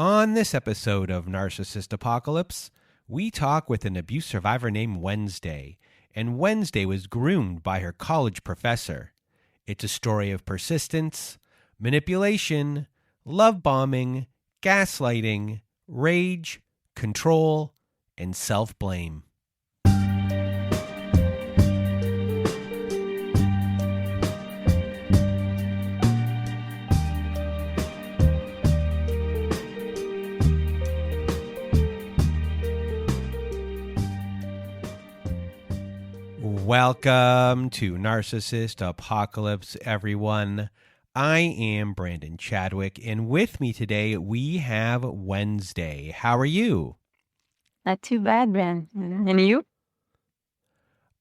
On this episode of Narcissist Apocalypse, we talk with an abuse survivor named Wednesday, and Wednesday was groomed by her college professor. It's a story of persistence, manipulation, love bombing, gaslighting, rage, control, and self-blame. Welcome to Narcissist Apocalypse, everyone. I am Brandon Chadwick, and with me today we have Wednesday. How are you? Not too bad, Brand. And you?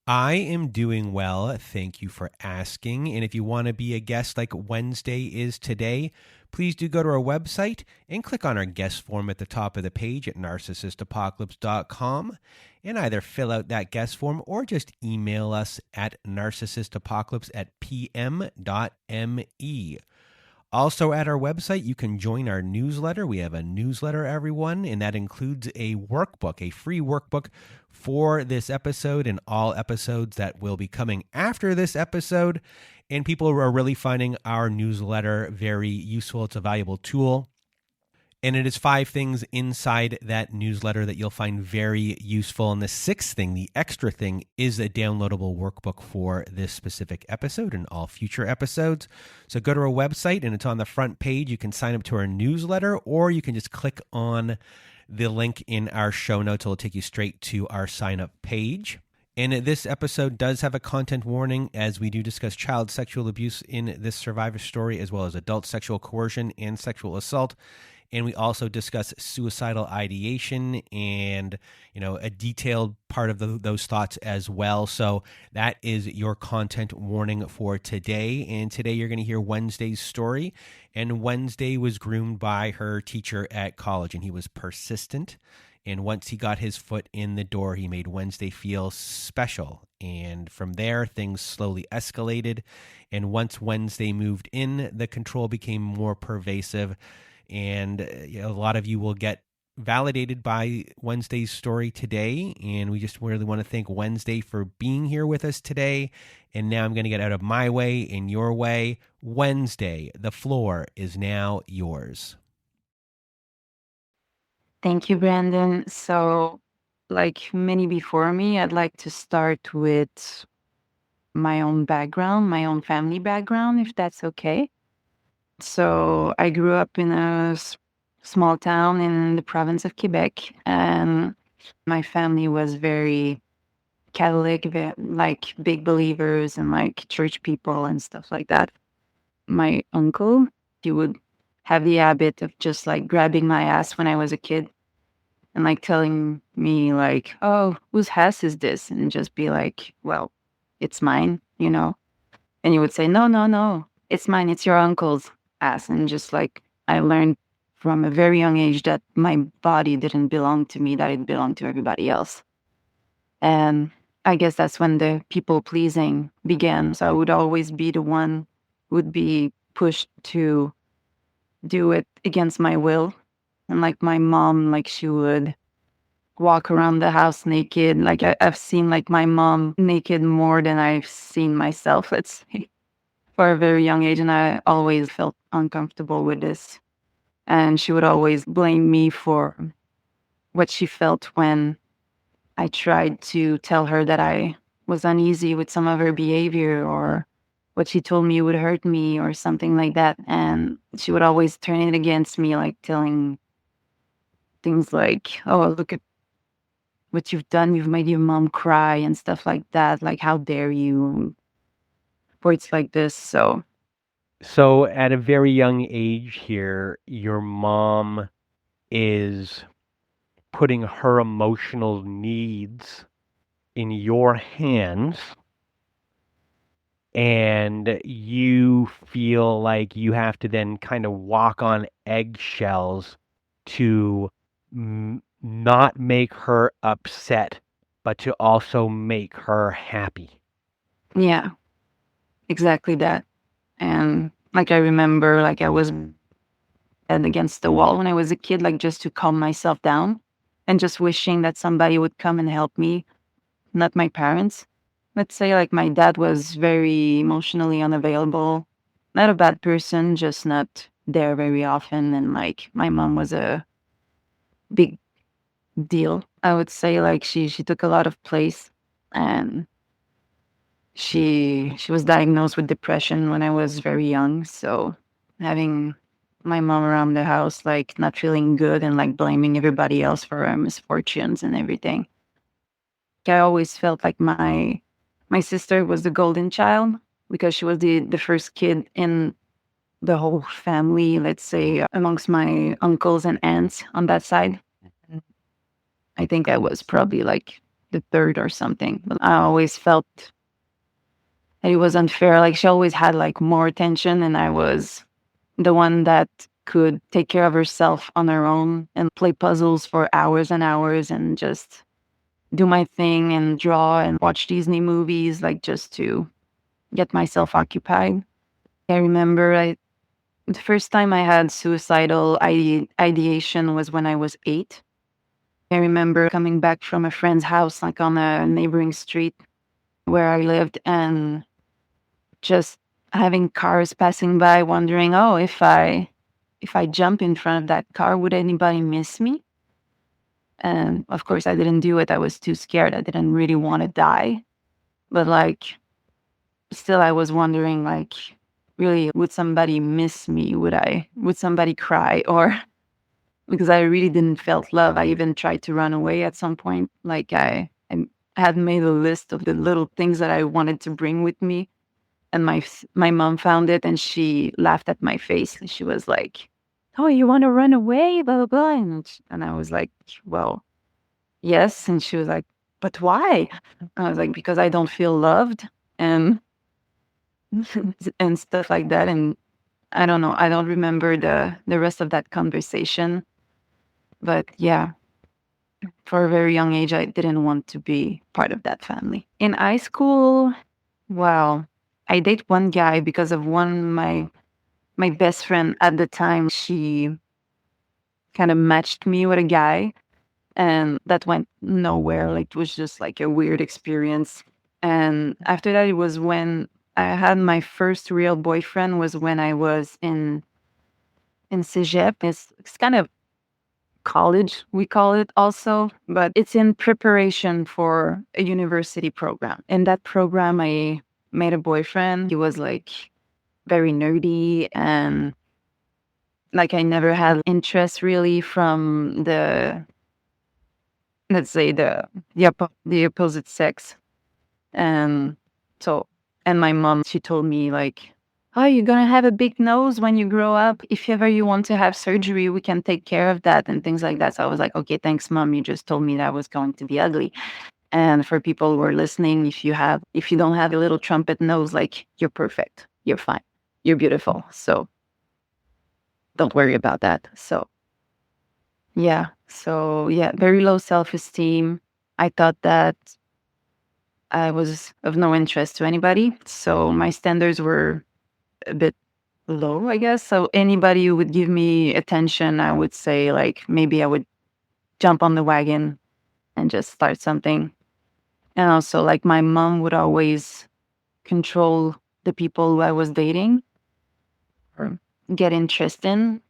I am doing well. Thank you for asking. And if you want to be a guest like Wednesday is today, please do go to our website and click on our guest form at the top of the page at narcissistapocalypse.com and either fill out that guest form or just email us at narcissistapocalypse@pm.me. Also at our website, you can join our newsletter. We have a newsletter, everyone, and that includes a workbook, a free workbook for this episode and all episodes that will be coming after this episode. And people are really finding our newsletter very useful. It's a valuable tool. And it is 5 things inside that newsletter that you'll find very useful. And the 6th thing, the extra thing, is a downloadable workbook for this specific episode and all future episodes. So go to our website and it's on the front page. You can sign up to our newsletter, or you can just click on the link in our show notes. It'll take you straight to our sign up page. And this episode does have a content warning, as we do discuss child sexual abuse in this survivor story, as well as adult sexual coercion and sexual assault. And we also discuss suicidal ideation and, a detailed part of those thoughts as well. So that is your content warning for today. And today you're going to hear Wednesday's story. And Wednesday was groomed by her teacher at college, and he was persistent. And once he got his foot in the door, he made Wednesday feel special. And from there, things slowly escalated. And once Wednesday moved in, the control became more pervasive. And a lot of you will get validated by Wednesday's story today. And we just really want to thank Wednesday for being here with us today. And now I'm going to get out of my way and your way. Wednesday, the floor is now yours. Thank you, Brandon. So, like many before me, I'd like to start with my own background, my own family background, if that's okay. So, I grew up in a small town in the province of Quebec, and my family was very Catholic, like big believers and like church people and stuff like that. My uncle, he would have the habit of just like grabbing my ass when I was a kid and like telling me like, "Oh, whose ass is this?" And just be like, "Well, it's mine." And he would say, "No, no, no, it's mine. It's your uncle's ass." And just like I learned from a very young age that my body didn't belong to me, that it belonged to everybody else. And I guess that's when the people pleasing began. So I would always be the one who would be pushed to do it against my will. And like my mom, like she would walk around the house naked. Like I've seen like my mom naked more than I've seen myself, let's say, for a very young age. And I always felt uncomfortable with this. And she would always blame me for what she felt when I tried to tell her that I was uneasy with some of her behavior, or what she told me would hurt me or something like that. And she would always turn it against me, like telling things like, "Oh, look at what you've done. You've made your mom cry," and stuff like that. Like, "How dare you?" Words like this. So at a very young age here, your mom is putting her emotional needs in your hands, and you feel like you have to then kind of walk on eggshells to not make her upset, but to also make her happy. Yeah, exactly that. And like I remember, like I was head against the wall when I was a kid, like just to calm myself down and just wishing that somebody would come and help me, not my parents. Let's say like my dad was very emotionally unavailable, not a bad person, just not there very often. And like my mom was a big deal. I would say like she took a lot of place, and she was diagnosed with depression when I was very young. So having my mom around the house, like not feeling good and like blaming everybody else for her misfortunes and everything. I always felt like my sister was the golden child because she was the first kid in the whole family, let's say amongst my uncles and aunts on that side. I think I was probably like the third or something. But I always felt that it was unfair. Like she always had like more attention, and I was the one that could take care of herself on her own and play puzzles for hours and hours and just do my thing and draw and watch Disney movies, like just to get myself occupied. I remember the first time I had suicidal ideation was when I was 8. I remember coming back from a friend's house, like on a neighboring street where I lived, and just having cars passing by, wondering, oh, if I jump in front of that car, would anybody miss me? And of course, I didn't do it. I was too scared. I didn't really want to die. But like, still, I was wondering, like, really, would somebody miss me? Would somebody cry? Or because I really didn't felt love. I even tried to run away at some point. Like, I had made a list of the little things that I wanted to bring with me. And my mom found it and she laughed at my face. She was like, "Oh, you want to run away?" Blah, blah, blah. And I was like, "Well, yes." And she was like, "But why?" I was like, "Because I don't feel loved," and and stuff like that. And I don't know. I don't remember the rest of that conversation. But yeah, for a very young age, I didn't want to be part of that family. In high school, well, I date one guy because of my best friend at the time. She kind of matched me with a guy, and that went nowhere. Like it was just like a weird experience. And after that, it was when I had my first real boyfriend. Was when I was in Cégep. It's kind of college, we call it also, but it's in preparation for a university program. In that program, I made a boyfriend. He was like very nerdy, and like I never had interest really from the, let's say, the opposite sex. And so, and my mom, she told me like, "Oh, you're gonna have a big nose when you grow up. If ever you want to have surgery, we can take care of that," and things like that. So I was like, "Okay, thanks, mom. You just told me that I was going to be ugly." And for people who are listening, if you don't have a little trumpet nose, like you're perfect, you're fine, you're beautiful. So don't worry about that. So yeah, very low self-esteem. I thought that I was of no interest to anybody. So my standards were a bit low, I guess. So anybody who would give me attention, I would say like maybe I would jump on the wagon and just start something. And also like my mom would always control the people who I was dating or get interest in.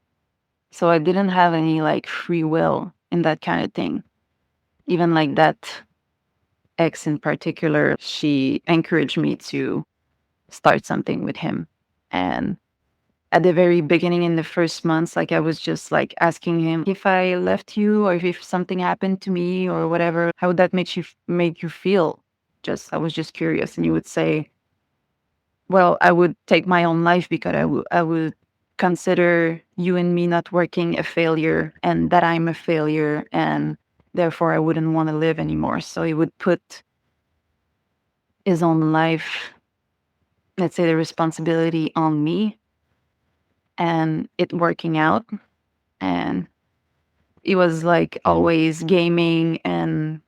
So I didn't have any like free will in that kind of thing. Even like that ex in particular, she encouraged me to start something with him. And at the very beginning, in the first months, like I was just like asking him, if I left you or if something happened to me or whatever, how would that make you feel? Just I was just curious. And he would say, well, I would take my own life because I would consider you and me not working a failure and that I'm a failure, and therefore I wouldn't want to live anymore. So he would put his own life, let's say the responsibility on me and it working out. And he was like always gaming and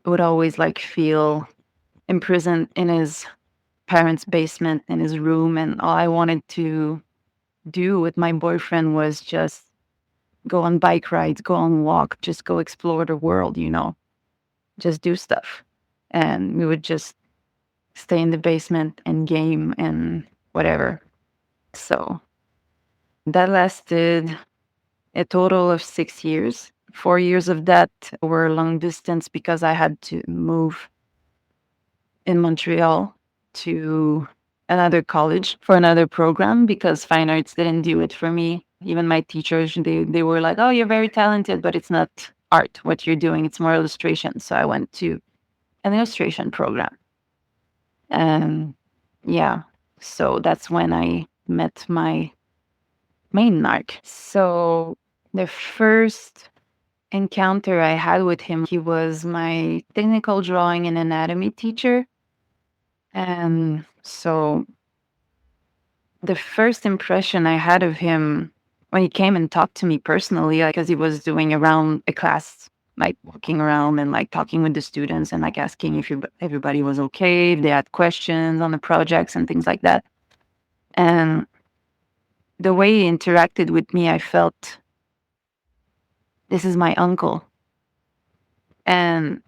would always like feel imprisoned in his parents' basement in his room. And all I wanted to do with my boyfriend was just go on bike rides, go on walk, just go explore the world, just do stuff. And we would just stay in the basement and game and whatever. So that lasted a total of 6 years. 4 years of that were long distance because I had to move in Montreal to another college for another program because fine arts didn't do it for me. Even my teachers, they were like, oh, you're very talented, but it's not art, what you're doing. It's more illustration. So I went to an illustration program. And yeah, so that's when I met my main narc. So the first encounter I had with him, he was my technical drawing and anatomy teacher. And so the first impression I had of him when he came and talked to me personally, like, because he was doing around a class, like walking around and like talking with the students and like asking if everybody was okay, if they had questions on the projects and things like that. And the way he interacted with me, I felt this is my uncle. And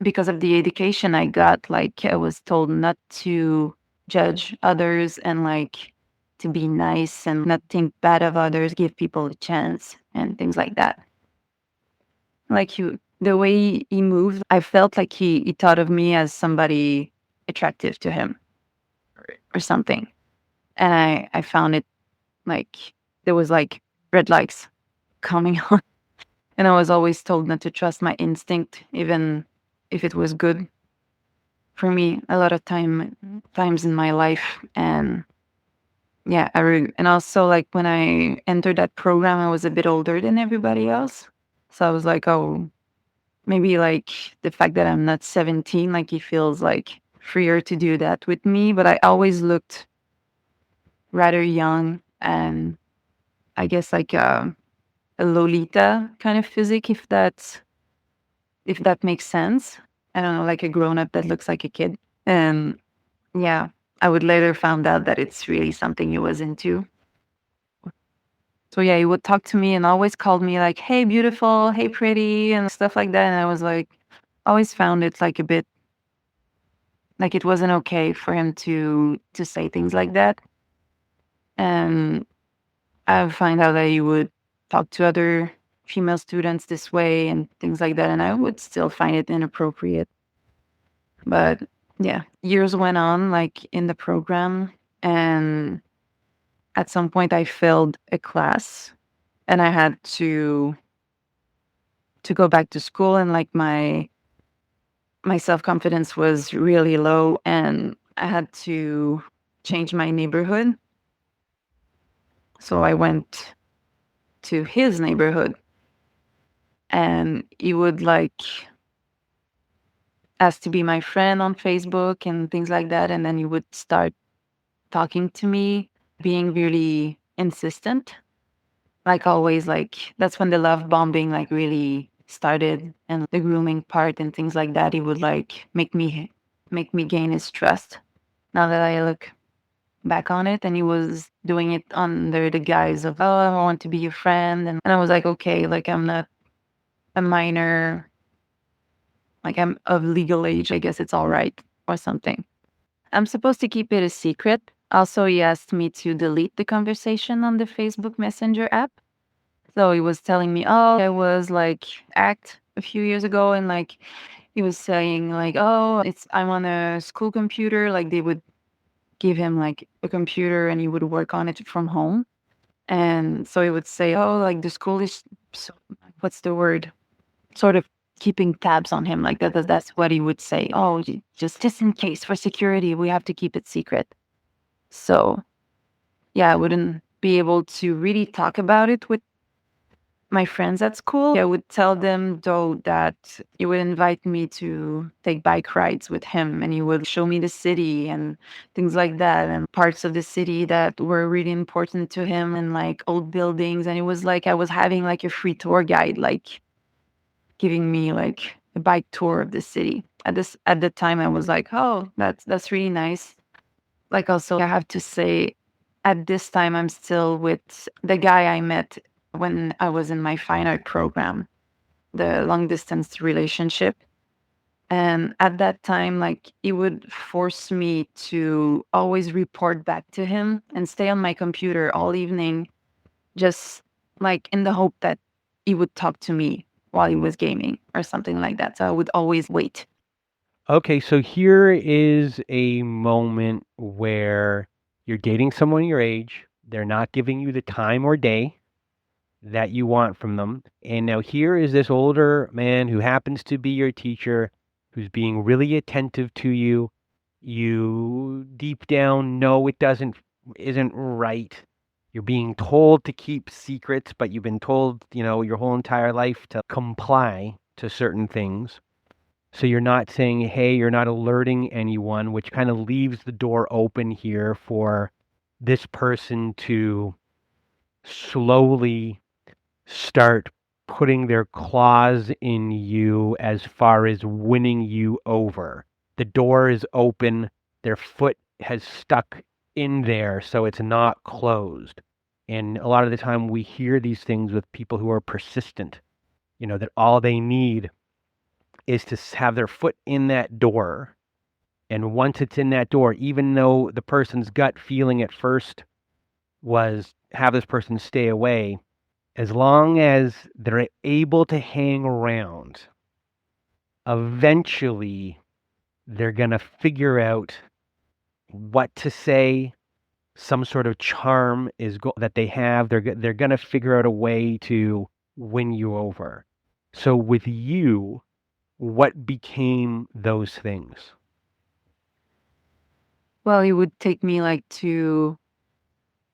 because of the education I got, like I was told not to judge others and like to be nice and not think bad of others, give people a chance and things like that. Like the way he moved, I felt like he thought of me as somebody attractive to him or something. And I found it like there was like red lights coming on. And I was always told not to trust my instinct, even if it was good for me a lot of times in my life. And yeah, and also like when I entered that program, I was a bit older than everybody else. So I was like, oh, maybe like the fact that I'm not 17, like he feels like freer to do that with me. But I always looked rather young and I guess like a Lolita kind of physique, if that makes sense. I don't know, like a grown up that looks like a kid. And yeah, I would later found out that it's really something he was into. So yeah, he would talk to me and always called me like, hey, beautiful, hey, pretty, and stuff like that. And I was like, always found it like a bit like it wasn't okay for him to say things like that. And I find out that he would talk to other female students this way and things like that. And I would still find it inappropriate. But yeah, years went on like in the program. And at some point I failed a class and I had to go back to school and like my self-confidence was really low and I had to change my neighborhood. So I went to his neighborhood and he would like ask to be my friend on Facebook and things like that. And then he would start talking to me, being really insistent. Like always, like that's when the love bombing like really started and the grooming part and things like that. He would like make me gain his trust. Now that I look back on it, and he was doing it under the guise of, oh, I want to be your friend. And I was like, okay, like I'm not a minor, like I'm of legal age. I guess it's all right or something. I'm supposed to keep it a secret. Also, he asked me to delete the conversation on the Facebook Messenger app. So he was telling me, oh, I was like act a few years ago and like he was saying like, oh, I'm on a school computer. Like they would give him like a computer and he would work on it from home. And so he would say, oh, like the school is so, what's the word? Sort of keeping tabs on him. Like that's what he would say. Oh, just in case for security, we have to keep it secret. So yeah, I wouldn't be able to really talk about it with my friends at school. I would tell them though that he would invite me to take bike rides with him and he would show me the city and things like that and parts of the city that were really important to him and like old buildings. And it was like I was having like a free tour guide, like giving me like a bike tour of the city. At the time I was like, oh, that's really nice. Like also I have to say at this time, I'm still with the guy I met when I was in my fine art program, the long distance relationship. And at that time, like, he would force me to always report back to him and stay on my computer all evening, just like in the hope that he would talk to me while he was gaming or something like that. So I would always wait. Okay, so here is a moment where you're dating someone your age. They're not giving you the time or day that you want from them. And now here is this older man who happens to be your teacher, who's being really attentive to you. You deep down know it isn't right. You're being told to keep secrets, but you've been told, your whole entire life to comply to certain things. So you're not saying, hey, you're not alerting anyone, which kind of leaves the door open here for this person to slowly start putting their claws in you as far as winning you over. The door is open, their foot has stuck in there, so it's not closed. And a lot of the time we hear these things with people who are persistent, that all they need is to have their foot in that door. And once it's in that door, even though the person's gut feeling at first was have this person stay away, as long as they're able to hang around, eventually they're going to figure out what to say. Some sort of charm that they have. They're going to figure out a way to win you over. So with you, what became those things? Well, he would take me like to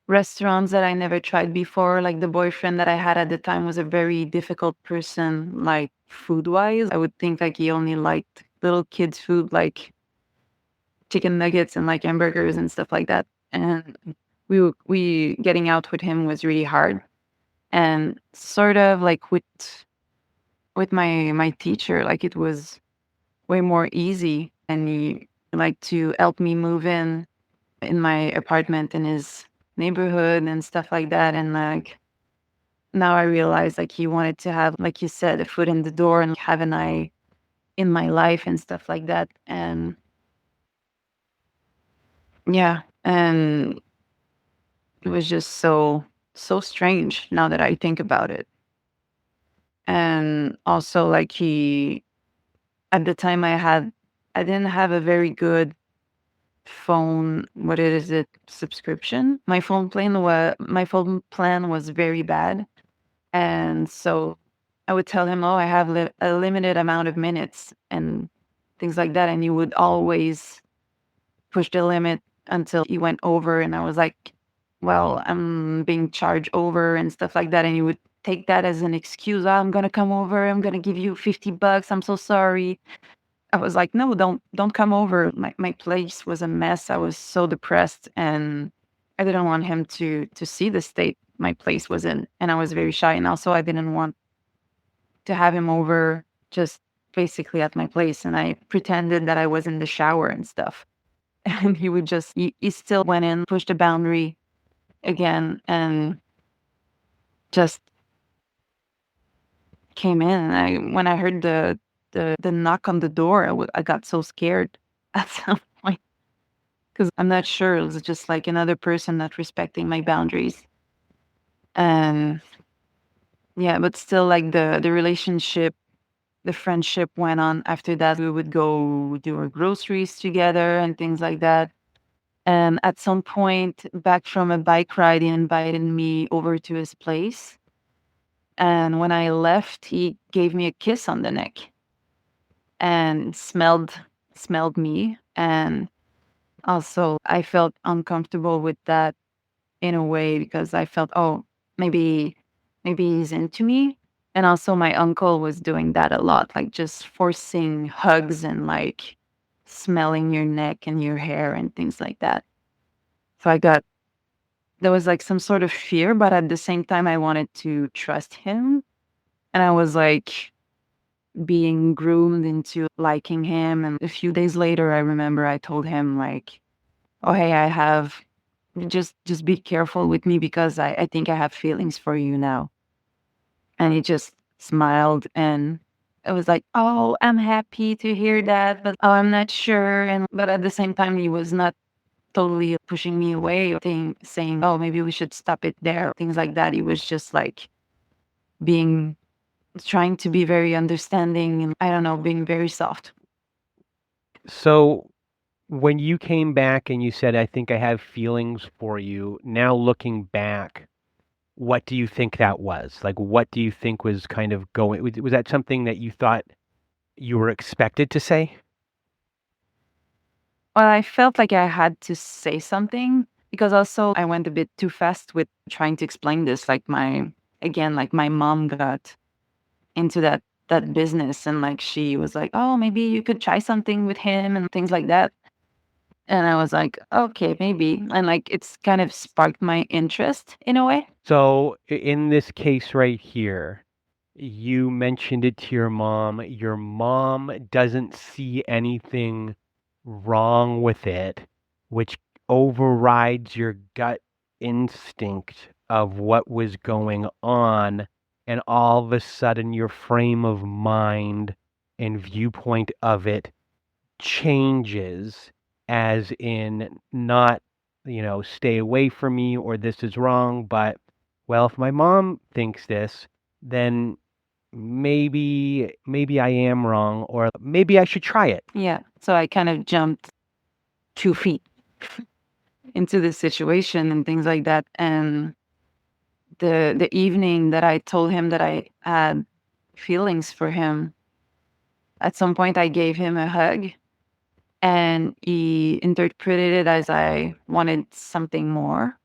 restaurants that I never tried before. Like, the boyfriend that I had at the time was a very difficult person, like food wise. I would think like he only liked little kids' food, like chicken nuggets and like hamburgers and stuff like that. And we getting out with him was really hard. And sort of like with my teacher, like, it was way more easy. And he liked to help me move in my apartment in his neighborhood and stuff like that. And like, now I realize like he wanted to have, like you said, a foot in the door and have an eye in my life and stuff like that. And yeah, and it was just so strange now that I think about it. And also, like, he at the time I didn't have a very good phone, what is it, subscription. My phone plan was very bad. And so I would tell him, oh, I have a limited amount of minutes and things like that. And he would always push the limit until he went over. And I was like, well, I'm being charged over and stuff like that. And he would take that as an excuse. "Oh, I'm going to come over. I'm going to give you $50. I'm so sorry." I was like, no, don't come over. My place was a mess. I was so depressed, and I didn't want him to see the state my place was in. And I was very shy. And also I didn't want to have him over just basically at my place. And I pretended that I was in the shower and stuff. And he still went in, pushed the boundary again, and just came in. And when I heard the knock on the door, I got so scared at some point because I'm not sure. It was just like another person not respecting my boundaries. And yeah, but still, like, the relationship, the friendship went on after that. We would go do our groceries together and things like that. And at some point, back from a bike ride, he invited me over to his place. And when I left, he gave me a kiss on the neck and smelled me. And also, I felt uncomfortable with that in a way because I felt, oh, maybe he's into me. And also, my uncle was doing that a lot, like just forcing hugs and like smelling your neck and your hair and things like that. So there was like some sort of fear, but at the same time, I wanted to trust him. And I was like being groomed into liking him. And a few days later, I remember I told him, like, oh, hey, I have just be careful with me because I think I have feelings for you now. And he just smiled and it was like, oh, I'm happy to hear that, but oh, I'm not sure. And but at the same time, he was not totally pushing me away or saying, oh, maybe we should stop it there, things like that. He was just like being trying to be very understanding and I don't know, being very soft. So when you came back and you said, I think I have feelings for you, now looking back, what do you think that was? Like, what do you think was kind of going? Was that something that you thought you were expected to say? Well, I felt like I had to say something because also I went a bit too fast with trying to explain this. Like like my mom got into that business and like she was like, oh, maybe you could try something with him and things like that. And I was like, okay, maybe. And like it's kind of sparked my interest in a way. So in this case right here, you mentioned it to your mom. Your mom doesn't see anything wrong with it, which overrides your gut instinct of what was going on. And all of a sudden, your frame of mind and viewpoint of it changes, as in not, stay away from me or this is wrong, but, well, if my mom thinks this, then maybe I am wrong, or maybe I should try it. Yeah. So I kind of jumped 2 feet into the situation and things like that. And the evening that I told him that I had feelings for him, at some point I gave him a hug and he interpreted it as I wanted something more.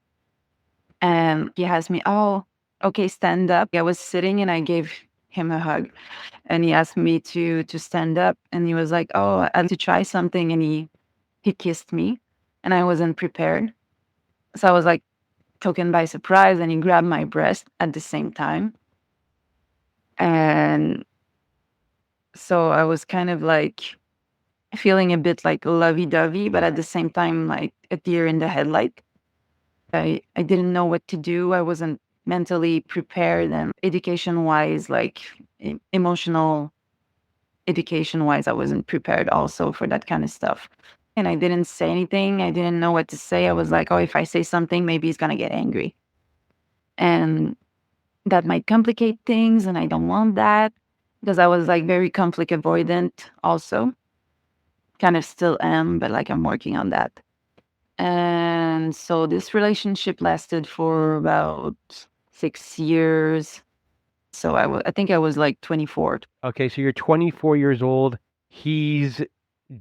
And he asked me, oh, okay, stand up. I was sitting and I gave him a hug and he asked me to stand up and he was like, oh, I'd like to try something. And he kissed me and I wasn't prepared. So I was like taken by surprise and he grabbed my breast at the same time. And so I was kind of like feeling a bit like lovey-dovey, but at the same time, like a deer in the headlight. I didn't know what to do. I wasn't mentally prepared and education-wise, like emotional education-wise, I wasn't prepared also for that kind of stuff. And I didn't say anything. I didn't know what to say. I was like, oh, if I say something, maybe he's gonna get angry. And that might complicate things, and I don't want that because I was like very conflict avoidant also. Kind of still am, but like I'm working on that. And so this relationship lasted for about 6 years. So I think I was like 24. Okay, so you're 24 years old. He's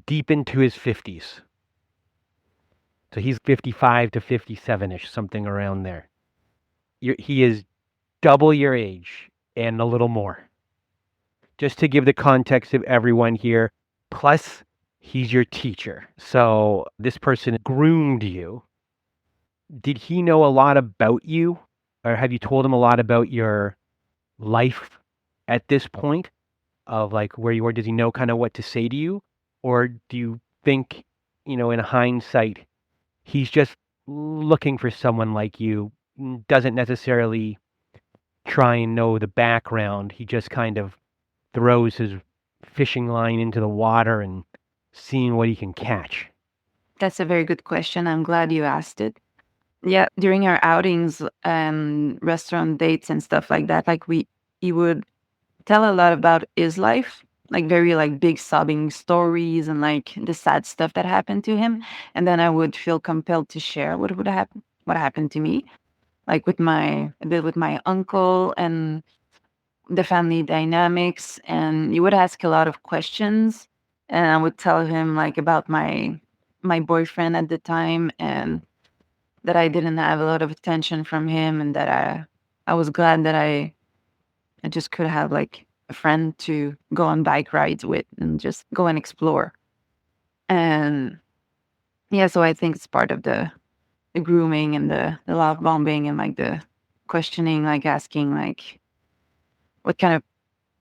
deep into his 50s. So he's 55 to 57-ish, something around there. He is double your age and a little more. Just to give the context of everyone here, plus he's your teacher. So this person groomed you. Did he know a lot about you? Or have you told him a lot about your life at this point of like where you were? Does he know kind of what to say to you? Or do you think, in hindsight, he's just looking for someone like you, doesn't necessarily try and know the background. He just kind of throws his fishing line into the water and seeing what he can catch? That's a very good question. I'm glad you asked it. Yeah, during our outings and restaurant dates and stuff like that, like he would tell a lot about his life, like very like big sobbing stories and like the sad stuff that happened to him. And then I would feel compelled to share what happened to me, like a bit with my uncle and the family dynamics. And he would ask a lot of questions, and I would tell him like about my boyfriend at the time and that I didn't have a lot of attention from him and that I was glad that I just could have like a friend to go on bike rides with and just go and explore. And yeah, so I think it's part of the grooming and the love bombing and like the questioning, like asking like what kind of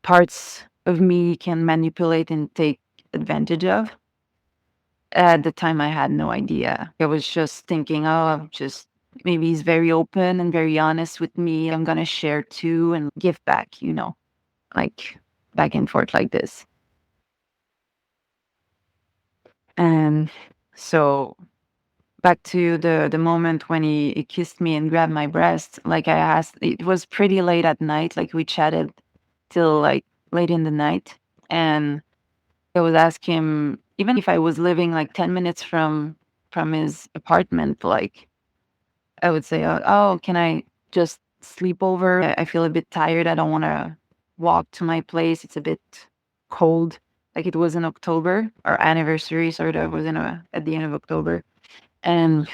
parts of me can manipulate and take advantage of. At the time, I had no idea. I was just thinking, oh, maybe he's very open and very honest with me. I'm going to share too and give back, like back and forth like this. And so back to the moment when he kissed me and grabbed my breast, like I asked, it was pretty late at night. Like we chatted till like late in the night. And I would ask him, even if I was living like 10 minutes from his apartment, like I would say, oh, can I just sleep over? I feel a bit tired. I don't want to walk to my place. It's a bit cold. Like it was in October. Our anniversary sort of was at the end of October. And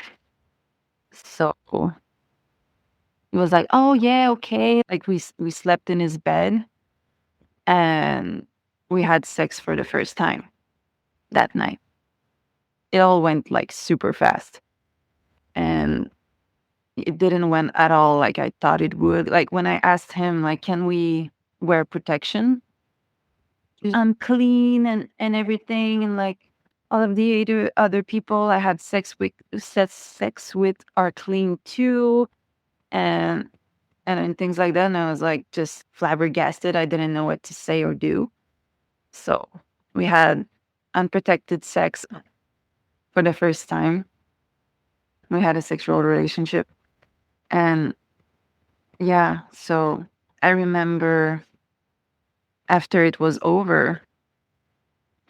so he was like, oh, yeah, okay. Like we slept in his bed and we had sex for the first time that night. It all went like super fast. And it didn't went at all like I thought it would. Like when I asked him, like, can we wear protection? I'm clean and everything, and like all of the other people I had sex with are clean too, and and things like that. And I was like just flabbergasted. I didn't know what to say or do. So we had unprotected sex for the first time. We had a sexual relationship. And yeah, so I remember after it was over,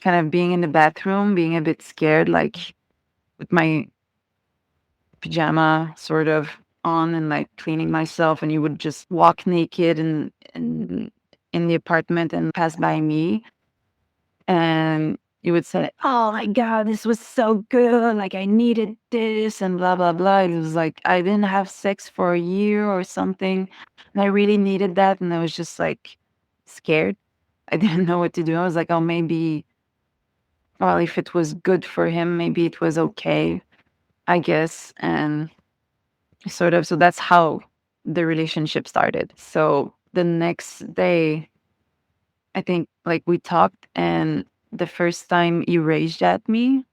kind of being in the bathroom, being a bit scared, like with my pajama sort of on and like cleaning myself. And you would just walk naked and in the apartment and pass by me. And you would say, oh my God, this was so good. Like I needed this and blah, blah, blah. It was like I didn't have sex for a year or something. And I really needed that. And I was just like scared. I didn't know what to do. I was like, oh, maybe, well, if it was good for him, maybe it was okay, I guess. And sort of, so that's how the relationship started. So the next day, I think like we talked, and the first time he raged at me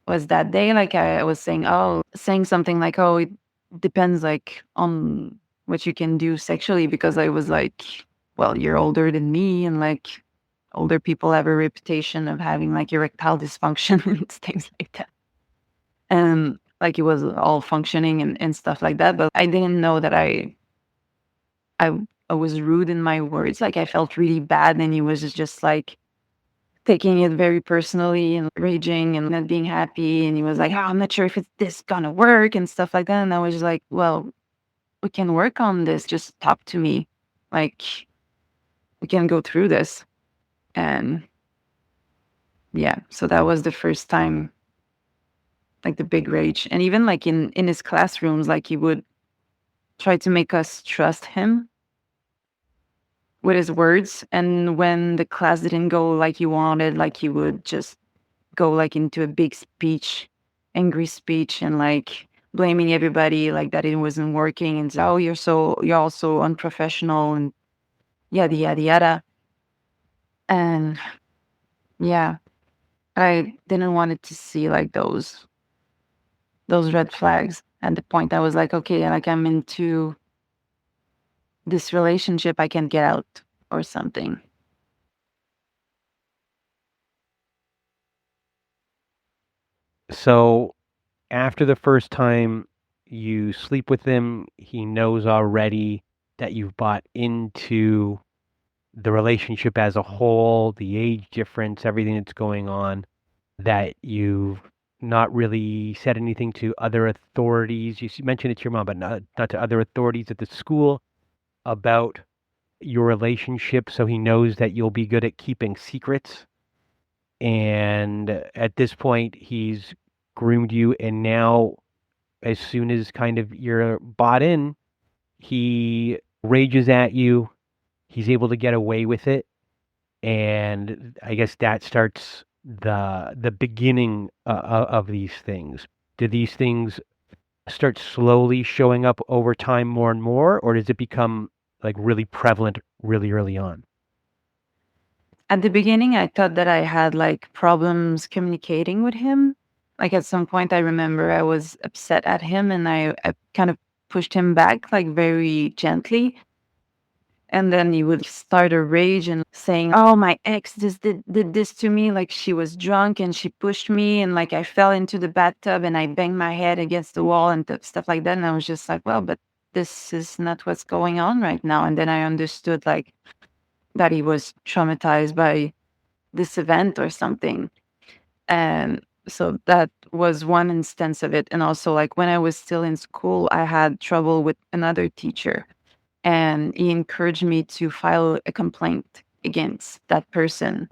was that day. Like I was saying something like, oh, it depends like on what you can do sexually, because I was like, well, you're older than me, and like older people have a reputation of having like erectile dysfunction and things like that. And like it was all functioning and stuff like that. But I didn't know that I was rude in my words. Like I felt really bad, and he was just like taking it very personally and raging and not being happy. And he was like, oh, I'm not sure if it's this gonna work and stuff like that. And I was just like, well, we can work on this. Just talk to me. Like we can go through this. And yeah, so that was the first time, like the big rage. And even like in his classrooms, like he would try to make us trust him with his words. And when the class didn't go like he wanted, like he would just go like into a big speech, angry speech, and like blaming everybody, like that it wasn't working, and oh, you're all so unprofessional and yada yada yada. And yeah, I didn't want it to see like those red flags. At the point I was like, okay, like I'm into this relationship, I can get out or something. So after the first time you sleep with him, he knows already that you've bought into the relationship as a whole, the age difference, everything that's going on, that you've not really said anything to other authorities. You mentioned it to your mom, but not to other authorities at the school about your relationship, so he knows that you'll be good at keeping secrets. And at this point, he's groomed you, and now as soon as kind of you're bought in, he rages at you. He's able to get away with it, and I guess that starts the beginning of these things. Do these things start slowly showing up over time more and more, or does it become like really prevalent really early on? At the beginning, I thought that I had like problems communicating with him. Like at some point, I remember I was upset at him and I kind of pushed him back like very gently. And then he would start a rage and saying, "Oh, my ex did this to me. Like she was drunk and she pushed me and like I fell into the bathtub and I banged my head against the wall and stuff like that." And I was just like, well, but this is not what's going on right now. And then I understood like that he was traumatized by this event or something. And so that was one instance of it. And also, like when I was still in school, I had trouble with another teacher, and he encouraged me to file a complaint against that person.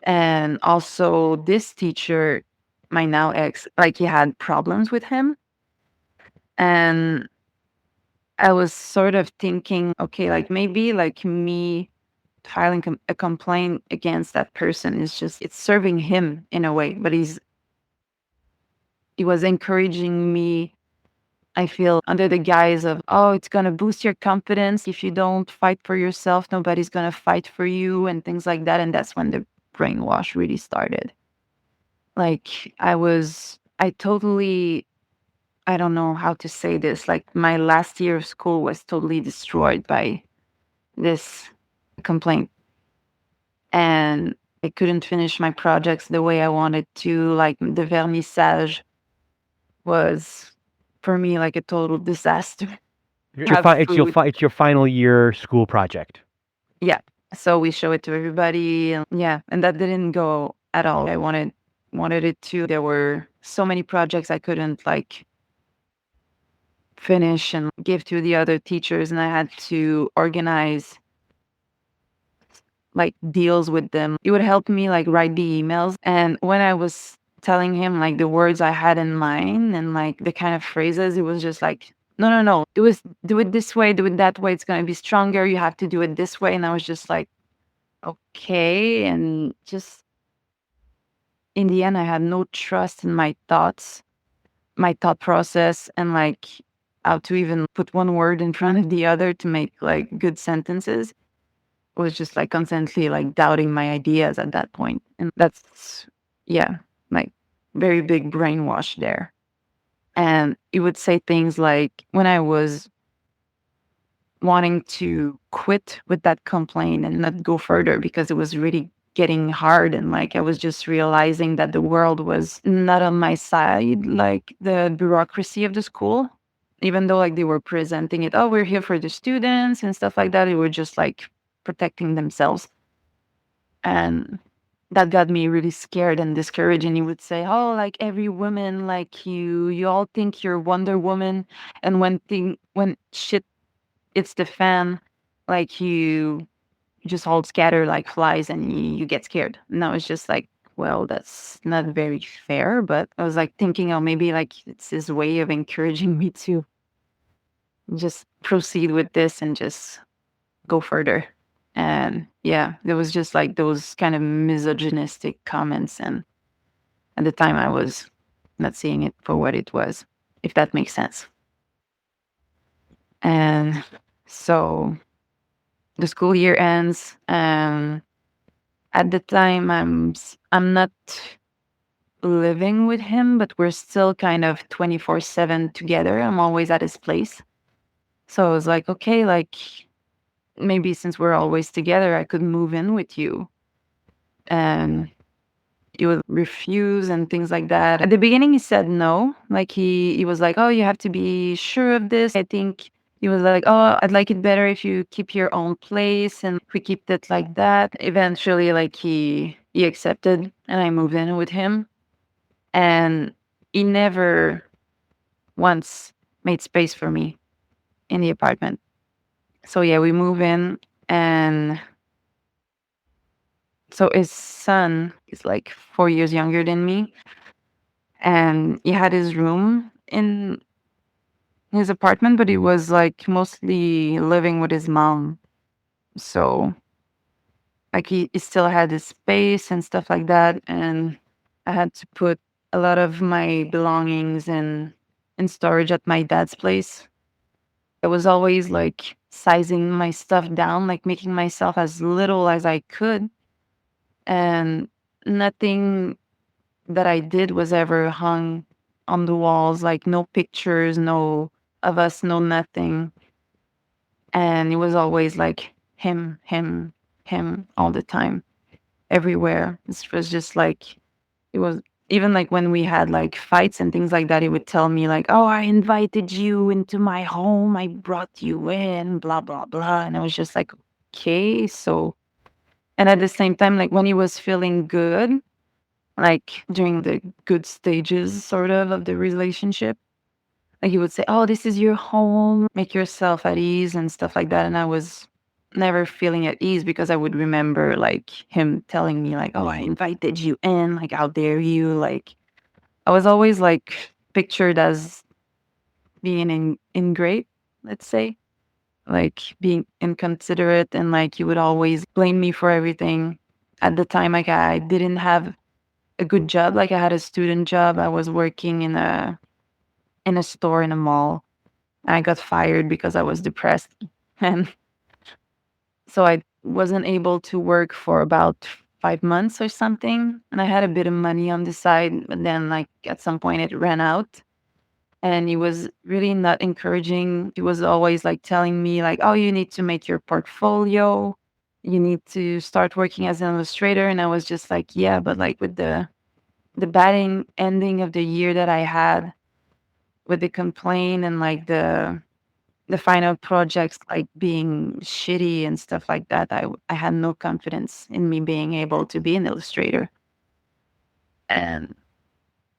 And also, this teacher, my now ex, like he had problems with him. And I was sort of thinking, okay, like maybe like me filing a complaint against that person is just it's serving him in a way, but he was encouraging me, I feel, under the guise of, oh, it's going to boost your confidence. If you don't fight for yourself, nobody's going to fight for you and things like that. And that's when the brainwash really started. Like I totally, I don't know how to say this. Like my last year of school was totally destroyed by this complaint. And I couldn't finish my projects the way I wanted to. Like the vernissage was for me like a total disaster. It's your final year school project. Yeah. So we show it to everybody. And yeah. And that didn't go at all. I wanted it to. There were so many projects I couldn't like finish and give to the other teachers. And I had to organize like deals with them. It would help me like write the emails. And when I was telling him like the words I had in mind and like the kind of phrases, it was just like, no, do it this way, do it that way. It's gonna be stronger. You have to do it this way. And I was just like, okay. And just in the end, I had no trust in my thoughts, my thought process, and like how to even put one word in front of the other to make like good sentences. Was just like constantly like doubting my ideas at that point. And that's, yeah, like very big brainwash there. And it would say things like when I was wanting to quit with that complaint and not go further because it was really getting hard, and like I was just realizing that the world was not on my side, like the bureaucracy of the school, even though like they were presenting it, oh, we're here for the students and stuff like that, it were just like protecting themselves. And that got me really scared and discouraged. And he would say, oh, like every woman like you all think you're Wonder Woman, and when shit hits the fan, like you just all scatter like flies and you get scared. And I was just like, well, that's not very fair. But I was like thinking, oh, maybe like it's his way of encouraging me to just proceed with this and just go further. And yeah, there was just like those kind of misogynistic comments. And at the time, I was not seeing it for what it was, if that makes sense. And so the school year ends. At the time, I'm not living with him, but we're still kind of 24/7 together. I'm always at his place. So I was like, okay, like maybe since we're always together, I could move in with you. And he would refuse and things like that. At the beginning, he said no. Like he was like, oh, you have to be sure of this. I think he was like, oh, I'd like it better if you keep your own place and we keep it like that. Eventually, like he accepted and I moved in with him. And he never once made space for me in the apartment. So yeah, we move in, and so his son is like 4 years younger than me, and he had his room in his apartment, but he was like mostly living with his mom. So like he still had his space and stuff like that, and I had to put a lot of my belongings in storage at my dad's place. I was always like sizing my stuff down, like making myself as little as I could, And nothing that I did was ever hung on the walls, like no pictures, no of us, no nothing. And it was always like him all the time, everywhere. It was just like, it was even like when we had like fights and things like that, he would tell me like, "Oh, I invited you into my home. I brought you in, blah, blah, blah." And I was just like, okay, so. And at the same time, like when he was feeling good, like during the good stages sort of the relationship, like he would say, "Oh, this is your home. Make yourself at ease," and stuff like that. And I was never feeling at ease because I would remember like him telling me like, "Oh, I invited you in. Like, how dare you?" Like, I was always like pictured as being ingrate, let's say, like being inconsiderate, and like you would always blame me for everything. At the time, like I didn't have a good job. Like I had a student job. I was working in a store in a mall. I got fired because I was depressed. And so I wasn't able to work for about 5 months or something. And I had a bit of money on the side, but then like at some point it ran out. And he was really not encouraging. He was always like telling me like, "Oh, you need to make your portfolio. You need to start working as an illustrator." And I was just like, yeah, but like with the bad ending of the year that I had with the complaint and like the final projects like being shitty and stuff like that, I had no confidence in me being able to be an illustrator. And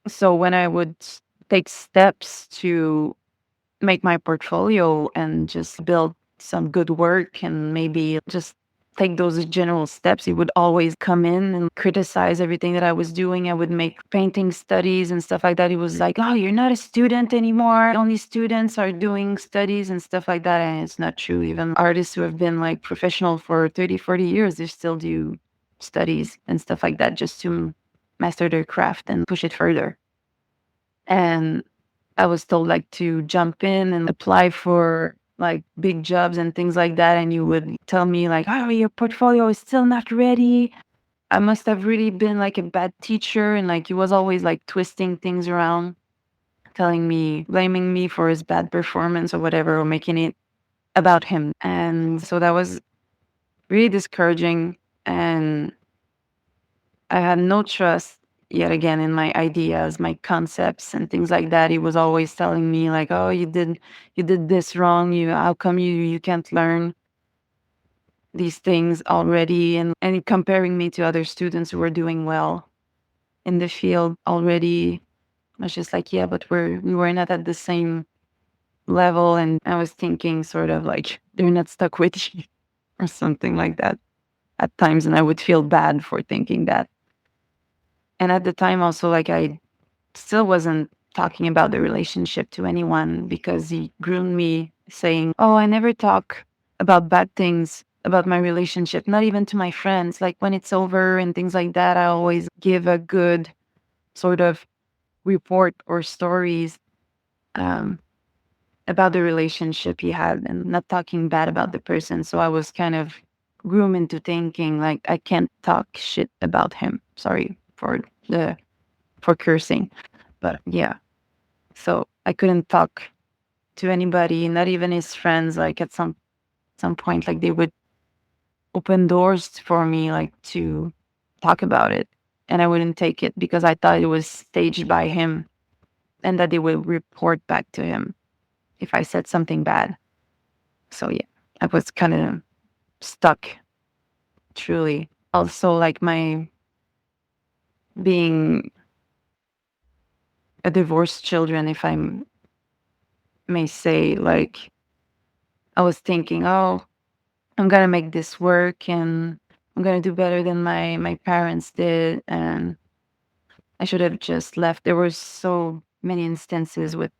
so when I would take steps to make my portfolio and just build some good work and maybe just take those general steps, he would always come in and criticize everything that I was doing. I would make painting studies and stuff like that. He was like, "Oh, you're not a student anymore. Only students are doing studies," and stuff like that. And it's not true. Even artists who have been like professional for 30, 40 years, they still do studies and stuff like that just to master their craft and push it further. And I was told like to jump in and apply for like big jobs and things like that. And you would tell me like, "Oh, your portfolio is still not ready." I must have really been like a bad teacher. And like he was always like twisting things around, telling me, blaming me for his bad performance or whatever, or making it about him. And so that was really discouraging. And I had no trust yet again in my ideas, my concepts and things like that. He was always telling me like, "Oh, you did this wrong. How come you can't learn these things already?" And comparing me to other students who were doing well in the field already. I was just like, yeah, but we were not at the same level. And I was thinking sort of like they're not stuck with you or something like that at times. And I would feel bad for thinking that. And at the time also, like I still wasn't talking about the relationship to anyone because he groomed me saying, "Oh, I never talk about bad things about my relationship, not even to my friends. Like when it's over and things like that, I always give a good sort of report or stories um, about the relationship he had and not talking bad about the person." So I was kind of groomed into thinking like I can't talk shit about him. Sorry for cursing. But yeah. So I couldn't talk to anybody, not even his friends. Like at some point, like they would open doors for me, like to talk about it, and I wouldn't take it because I thought it was staged by him, and that they would report back to him if I said something bad. So yeah, I was kind of stuck, truly. Also, like my being a divorced children, if I may say, like I was thinking, "Oh, I'm gonna make this work and I'm gonna do better than my parents did." And I should have just left. There were so many instances with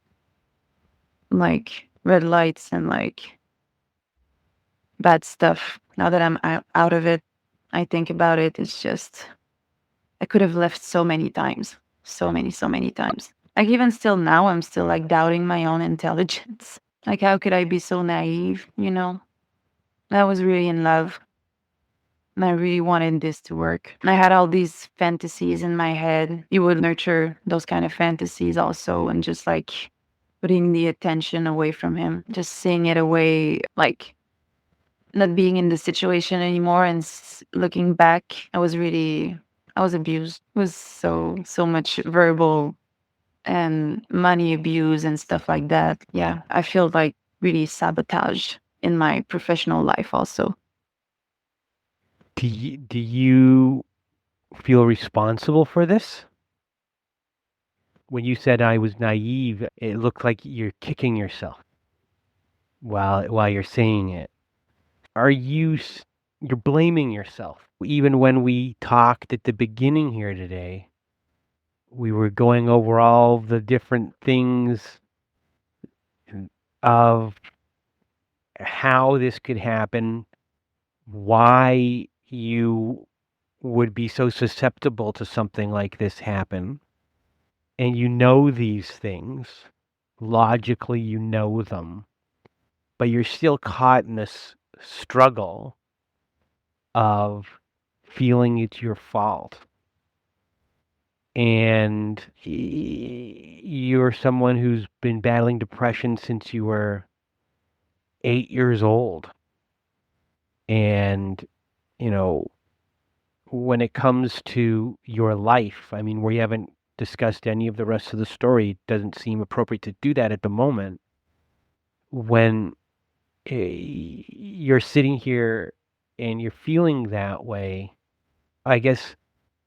like red lights and like bad stuff. Now that I'm out of it, I think about it. It's just, I could have left so many times. So many times. Like even still now, I'm still like doubting my own intelligence. Like, how could I be so naive, you know? I was really in love. And I really wanted this to work. And I had all these fantasies in my head. You would nurture those kind of fantasies also, and just like putting the attention away from him, just seeing it away, like not being in the situation anymore. And looking back, I was abused. It was so much verbal and money abuse and stuff like that. Yeah, I feel like really sabotaged in my professional life also. Do you feel responsible for this? When you said I was naive, it looked like you're kicking yourself while you're saying it. Are you're blaming yourself? Even when we talked at the beginning here today, we were going over all the different things of how this could happen, why you would be so susceptible to something like this happen. And you know these things. Logically, you know them. But you're still caught in this struggle of feeling it's your fault. And you're someone who's been battling depression since you were 8 years old. And, you know, when it comes to your life, I mean, where you haven't discussed any of the rest of the story, it doesn't seem appropriate to do that at the moment. When you're sitting here and you're feeling that way, I guess,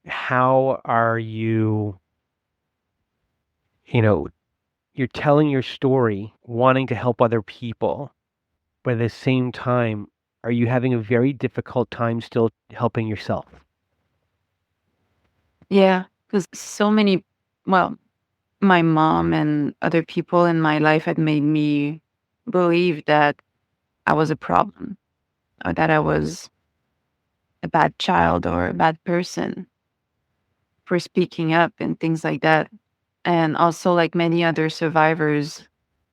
how are you, you're telling your story, wanting to help other people, but at the same time, are you having a very difficult time still helping yourself? Yeah, because my mom and other people in my life had made me believe that I was a problem, or that I was a bad child or a bad person for speaking up and things like that. And also, like many other survivors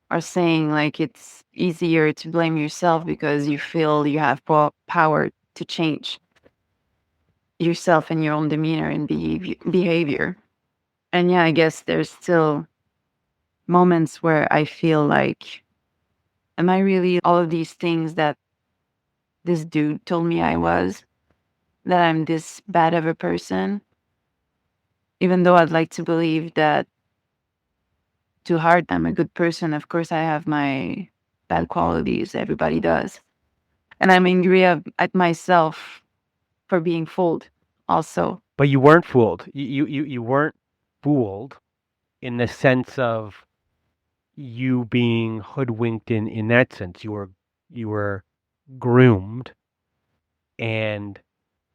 are saying, like it's easier to blame yourself because you feel you have power to change yourself and your own demeanor and behavior. And yeah, I guess there's still moments where I feel like, am I really all of these things that this dude told me I was? That I'm this bad of a person? Even though I'd like to believe that to heart I'm a good person. Of course, I have my bad qualities. Everybody does. And I'm angry at myself for being fooled also. But you weren't fooled. You weren't fooled in the sense of you being hoodwinked in that sense. You were groomed and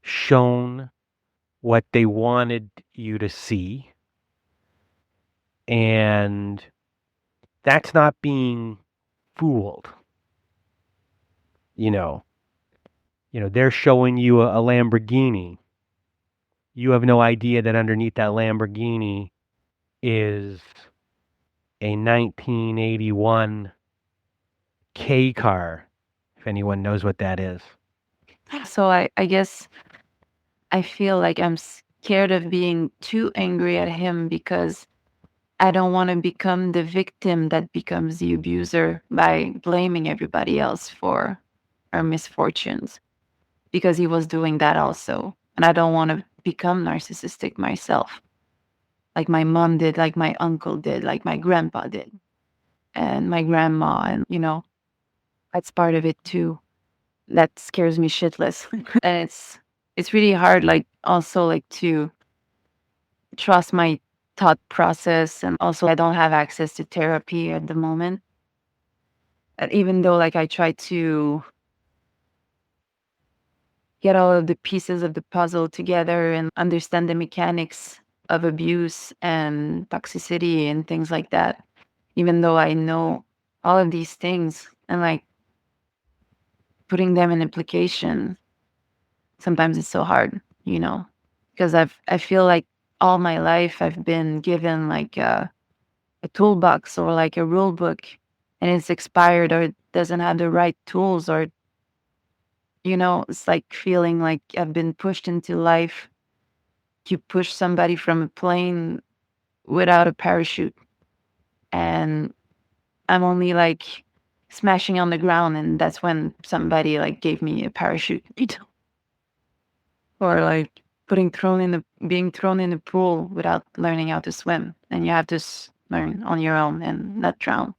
shown what they wanted you to see. And that's not being fooled. They're showing you a Lamborghini. You have no idea that underneath that Lamborghini is a 1981 K car, if anyone knows what that is. So I guess I feel like I'm scared of being too angry at him because I don't want to become the victim that becomes the abuser by blaming everybody else for our misfortunes, because he was doing that also. And I don't want to become narcissistic myself, like my mom did, like my uncle did, like my grandpa did, and my grandma. And, that's part of it too. That scares me shitless. And it's really hard, like, also, like, to trust my thought process. And also, I don't have access to therapy at the moment. And even though, like, I try to get all of the pieces of the puzzle together and understand the mechanics of abuse and toxicity and things like that, even though I know all of these things, and like putting them in application, sometimes it's so hard, because I feel like all my life I've been given like a toolbox or like a rule book, and it's expired or it doesn't have the right tools, or it's like feeling like I've been pushed into life. You push somebody from a plane without a parachute, and I'm only like smashing on the ground, and that's when somebody like gave me a parachute. Or like being thrown in the pool without learning how to swim, and you have to learn on your own and not drown.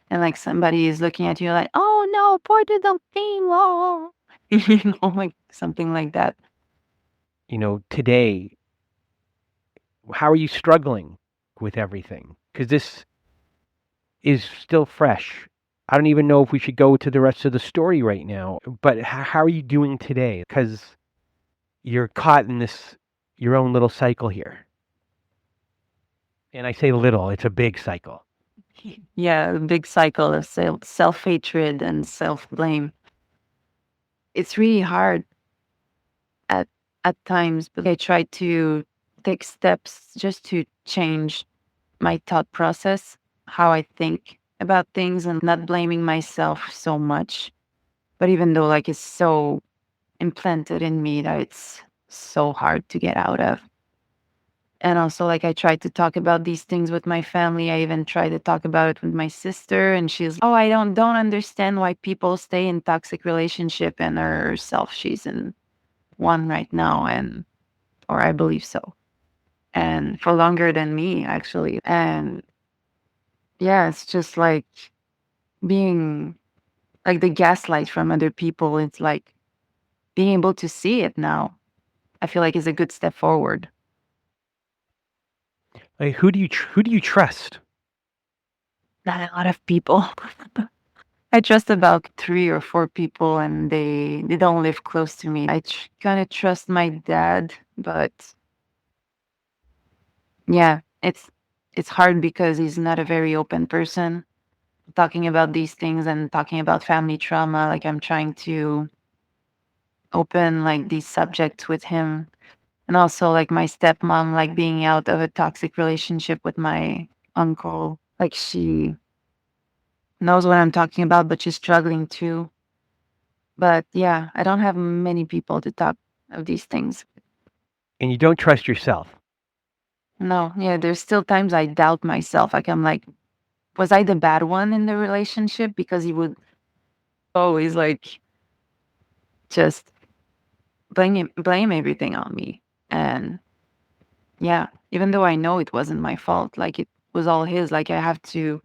And like somebody is looking at you like, oh no, poor little thing, oh. Like something like that. Today, how are you struggling with everything? Because this is still fresh. I don't even know if we should go to the rest of the story right now, but how are you doing today? Because you're caught in your own little cycle here. And I say little, it's a big cycle. Yeah, a big cycle of self-hatred and self-blame. It's really hard at times, but I try to take steps just to change my thought process, how I think about things, and not blaming myself so much. But even though like it's so implanted in me that it's so hard to get out of. And also like I try to talk about these things with my family. I even try to talk about it with my sister, and she's, oh, I don't understand why people stay in toxic relationship, and herself, she's in one right now, or I believe so. And for longer than me actually. And yeah, it's just like being like the gaslight from other people. It's like being able to see it now, I feel like is a good step forward. Like, who do you trust? Not a lot of people. I trust about 3 or 4 people, and they don't live close to me. I kind of trust my dad, but yeah, it's hard because he's not a very open person talking about these things and talking about family trauma. Like I'm trying to open like these subjects with him. And also like my stepmom, like being out of a toxic relationship with my uncle. Like she knows what I'm talking about, but she's struggling too. But yeah, I don't have many people to talk of these things. And you don't trust yourself. No, yeah, there's still times I doubt myself. Like I'm like, was I the bad one in the relationship? Because he would always like just blame everything on me. And yeah, even though I know it wasn't my fault, like it was all his, like I have to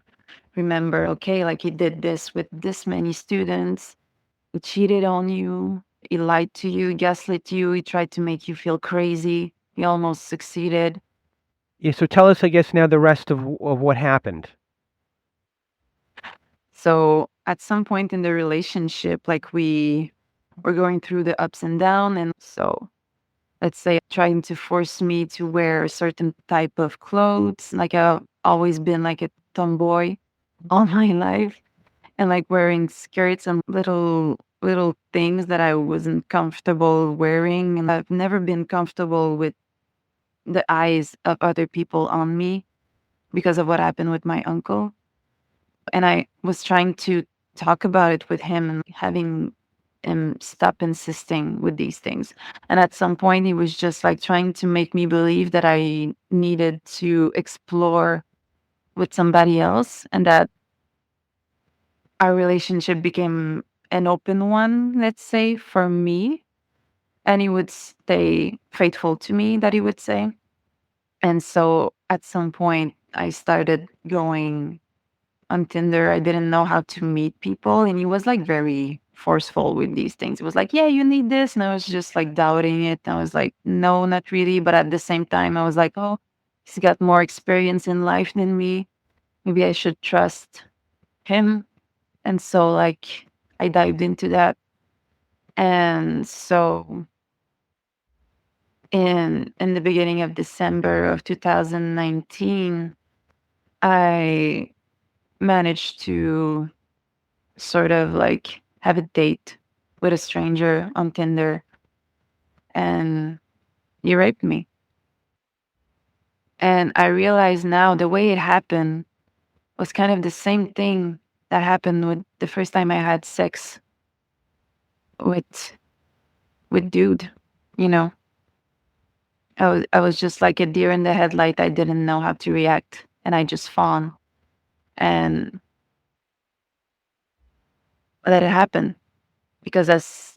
remember, okay, like he did this with this many students. He cheated on you. He lied to you, gaslit you. He tried to make you feel crazy. He almost succeeded. Yeah, so tell us, I guess, now the rest of what happened. So at some point in the relationship, like we were going through the ups and downs. And so let's say trying to force me to wear a certain type of clothes. Like I've always been like a tomboy all my life. And like wearing skirts and little things that I wasn't comfortable wearing. And I've never been comfortable with the eyes of other people on me because of what happened with my uncle. And I was trying to talk about it with him and having him stop insisting with these things. And at some point, he was just like trying to make me believe that I needed to explore with somebody else, and that our relationship became an open one, let's say, for me. And he would stay faithful to me, that he would say. And so at some point, I started going on Tinder. I didn't know how to meet people. And he was like very forceful with these things. It was like, yeah, you need this. And I was just like doubting it. I was like, no, not really. But at the same time, I was like, oh, he's got more experience in life than me. Maybe I should trust him. And so like I dived into that. And so in the beginning of December of 2019, I managed to sort of like have a date with a stranger on Tinder, and he raped me. And I realize now the way it happened was kind of the same thing that happened with the first time I had sex with with dude, you know. I was just like a deer in the headlight. I didn't know how to react, and I just fawned and let it happen because as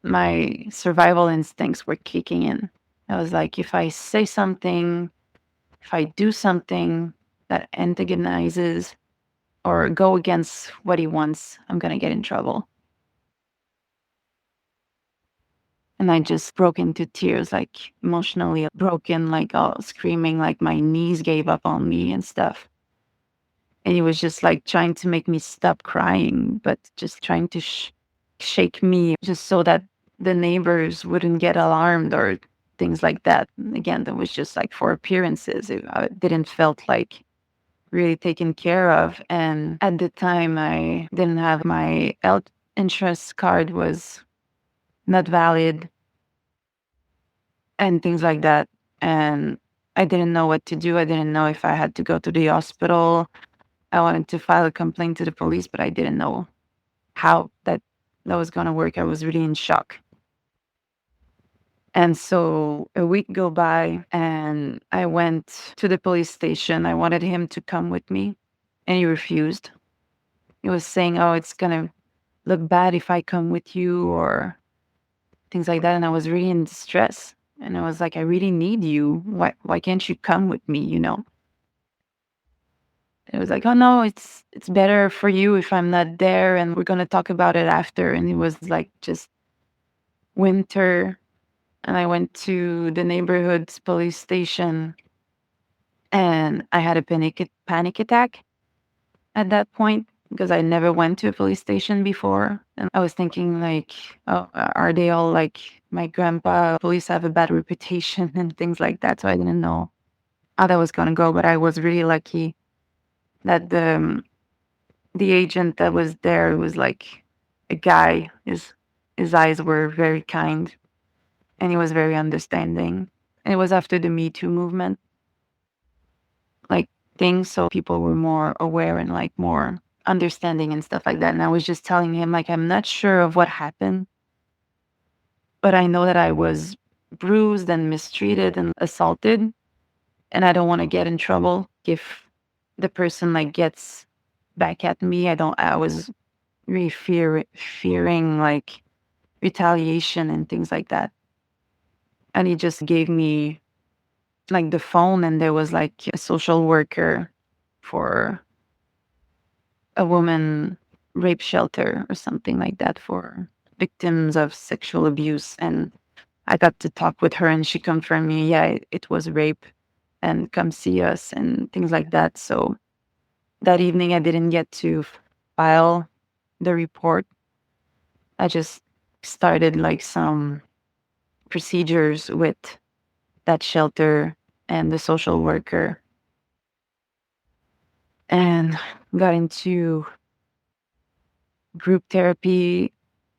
my survival instincts were kicking in, I was like, if I say something, if I do something that antagonizes or go against what he wants, I'm gonna get in trouble. And I just broke into tears, like emotionally broken, like all screaming, like my knees gave up on me and stuff. And he was just like trying to make me stop crying, but just trying to shake me just so that the neighbors wouldn't get alarmed or things like that. And again, that was just like for appearances. I didn't felt like really taken care of. And at the time, I didn't have my health insurance card was not valid and things like that. And I didn't know what to do. I didn't know if I had to go to the hospital. I wanted to file a complaint to the police, but I didn't know how that was going to work. I was really in shock. And so a week go by and I went to the police station. I wanted him to come with me and he refused. He was saying, "Oh, it's going to look bad if I come with you," or things like that. And I was really in distress. And I was like, "I really need you. Why can't you come with me, you know?" It was like, "Oh no, it's better for you if I'm not there and we're going to talk about it after." And it was like just winter. And I went to the neighborhood police station and I had a panic attack at that point because I never went to a police station before. And I was thinking like, oh, are they all like my grandpa? Police have a bad reputation and things like that. So I didn't know how that was going to go. But I was really lucky that the agent that was there was like a guy. His eyes were very kind and he was very understanding. And it was after the Me Too movement, like things, so people were more aware and like more understanding and stuff like that. And I was just telling him like, I'm not sure of what happened, but I know that I was bruised and mistreated and assaulted, and I don't want to get in trouble if the person like gets back at me. I was really fearing like retaliation and things like that. And he just gave me like the phone, and there was like a social worker for a woman rape shelter or something like that for victims of sexual abuse. And I got to talk with her and she confirmed me, yeah, it was rape and come see us and things like that. So that evening I didn't get to file the report. I just started like some procedures with that shelter and the social worker and got into group therapy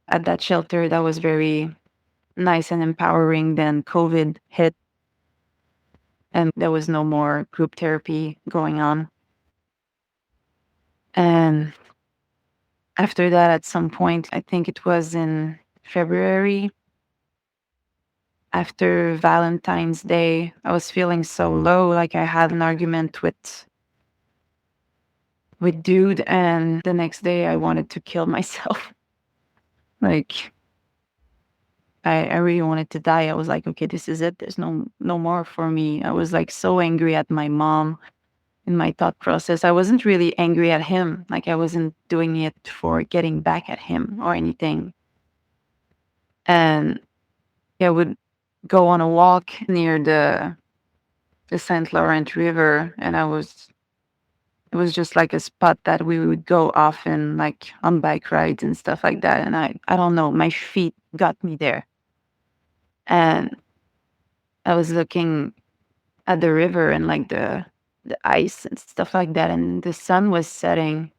at that shelter. That was very nice and empowering. Then COVID hit and there was no more group therapy going on. And after that, at some point, I think it was in February, after Valentine's Day, I was feeling so low. Like I had an argument with dude, and the next day I wanted to kill myself. Like I really wanted to die. I was like, okay, this is it. There's no more for me. I was like so angry at my mom in my thought process. I wasn't really angry at him. Like I wasn't doing it for getting back at him or anything. And I would go on a walk near the St. Laurent River, and it was just like a spot that we would go often, like on bike rides and stuff like that. And I don't know, my feet got me there. And I was looking at the river and like the ice and stuff like that, and the sun was setting.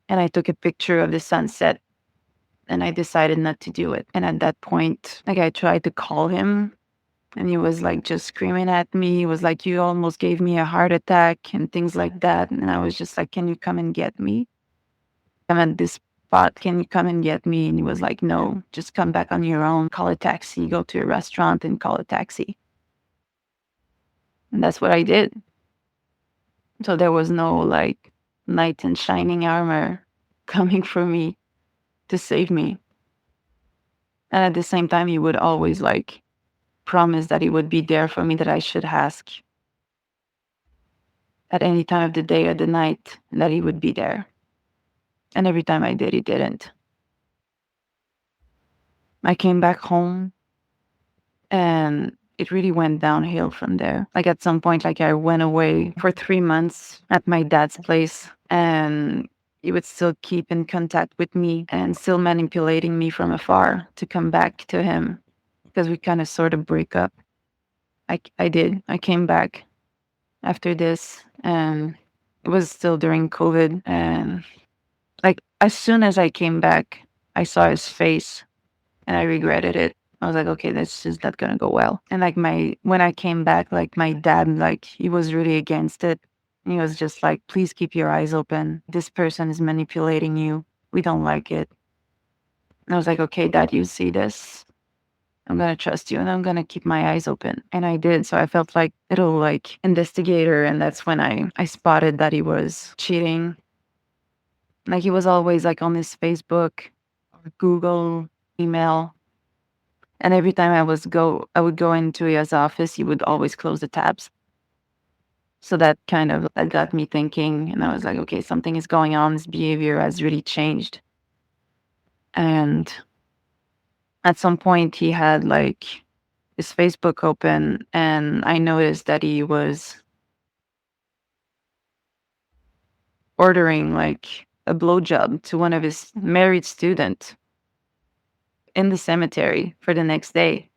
And I took a picture of the sunset and I decided not to do it. And at that point, like I tried to call him and he was like just screaming at me. He was like, "You almost gave me a heart attack," and things like that. And I was just like, "Can you come and get me?" I'm at this spot. Can you come and get me? And he was like, no, just come back on your own, call a taxi, go to a restaurant and call a taxi. And that's what I did. So there was no like knight in shining armor coming for me to save me. And at the same time, he would always like promise that he would be there for me, that I should ask at any time of the day or the night, and that he would be there. And every time I did, he didn't. I came back home and it really went downhill from there. Like at some point, like I went away for 3 months at my dad's place, and he would still keep in contact with me and still manipulating me from afar to come back to him, because we kind of sort of break up. I did. I came back after this, and it was still during COVID. And like as soon as I came back, I saw his face and I regretted it. I was like, okay, this is not gonna go well. And like when I came back, like my dad, like he was really against it. He was just like, please keep your eyes open. This person is manipulating you. We don't like it. And I was like, okay, Dad, you see this. I'm gonna trust you and I'm gonna keep my eyes open. And I did. So I felt like little like investigator, and that's when I spotted that he was cheating. Like he was always like on his Facebook or Google email. And every time I would go into his office, he would always close the tabs. So that got me thinking, and I was like, okay, something is going on. His behavior has really changed. And at some point he had like his Facebook open, and I noticed that he was ordering like a blowjob to one of his married students in the cemetery for the next day.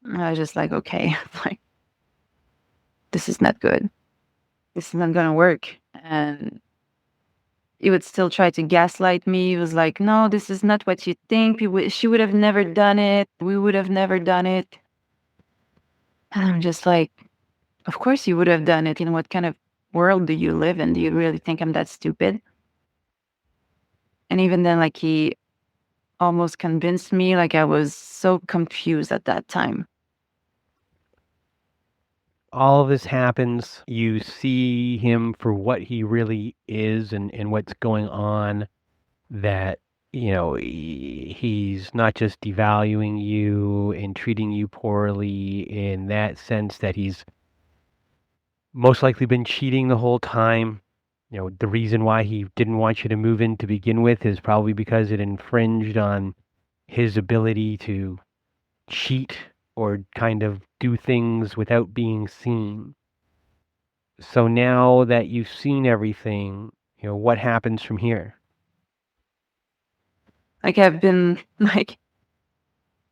And I was just like, okay, like this is not good. This is not gonna work. And he would still try to gaslight me. He was like, no, this is not what you think. She would have never done it. We would have never done it. And I'm just like, of course you would have done it. In what kind of world do you live in? Do you really think I'm that stupid? And even then, like he almost convinced me. Like I was so confused at that time. All of this happens. You see him for what he really is and what's going on, that, you know, he's not just devaluing you and treating you poorly in that sense, that he's most likely been cheating the whole time. You know, the reason why he didn't want you to move in to begin with is probably because it infringed on his ability to cheat or kind of do things without being seen. So now that you've seen everything, you know, what happens from here? Like I've been like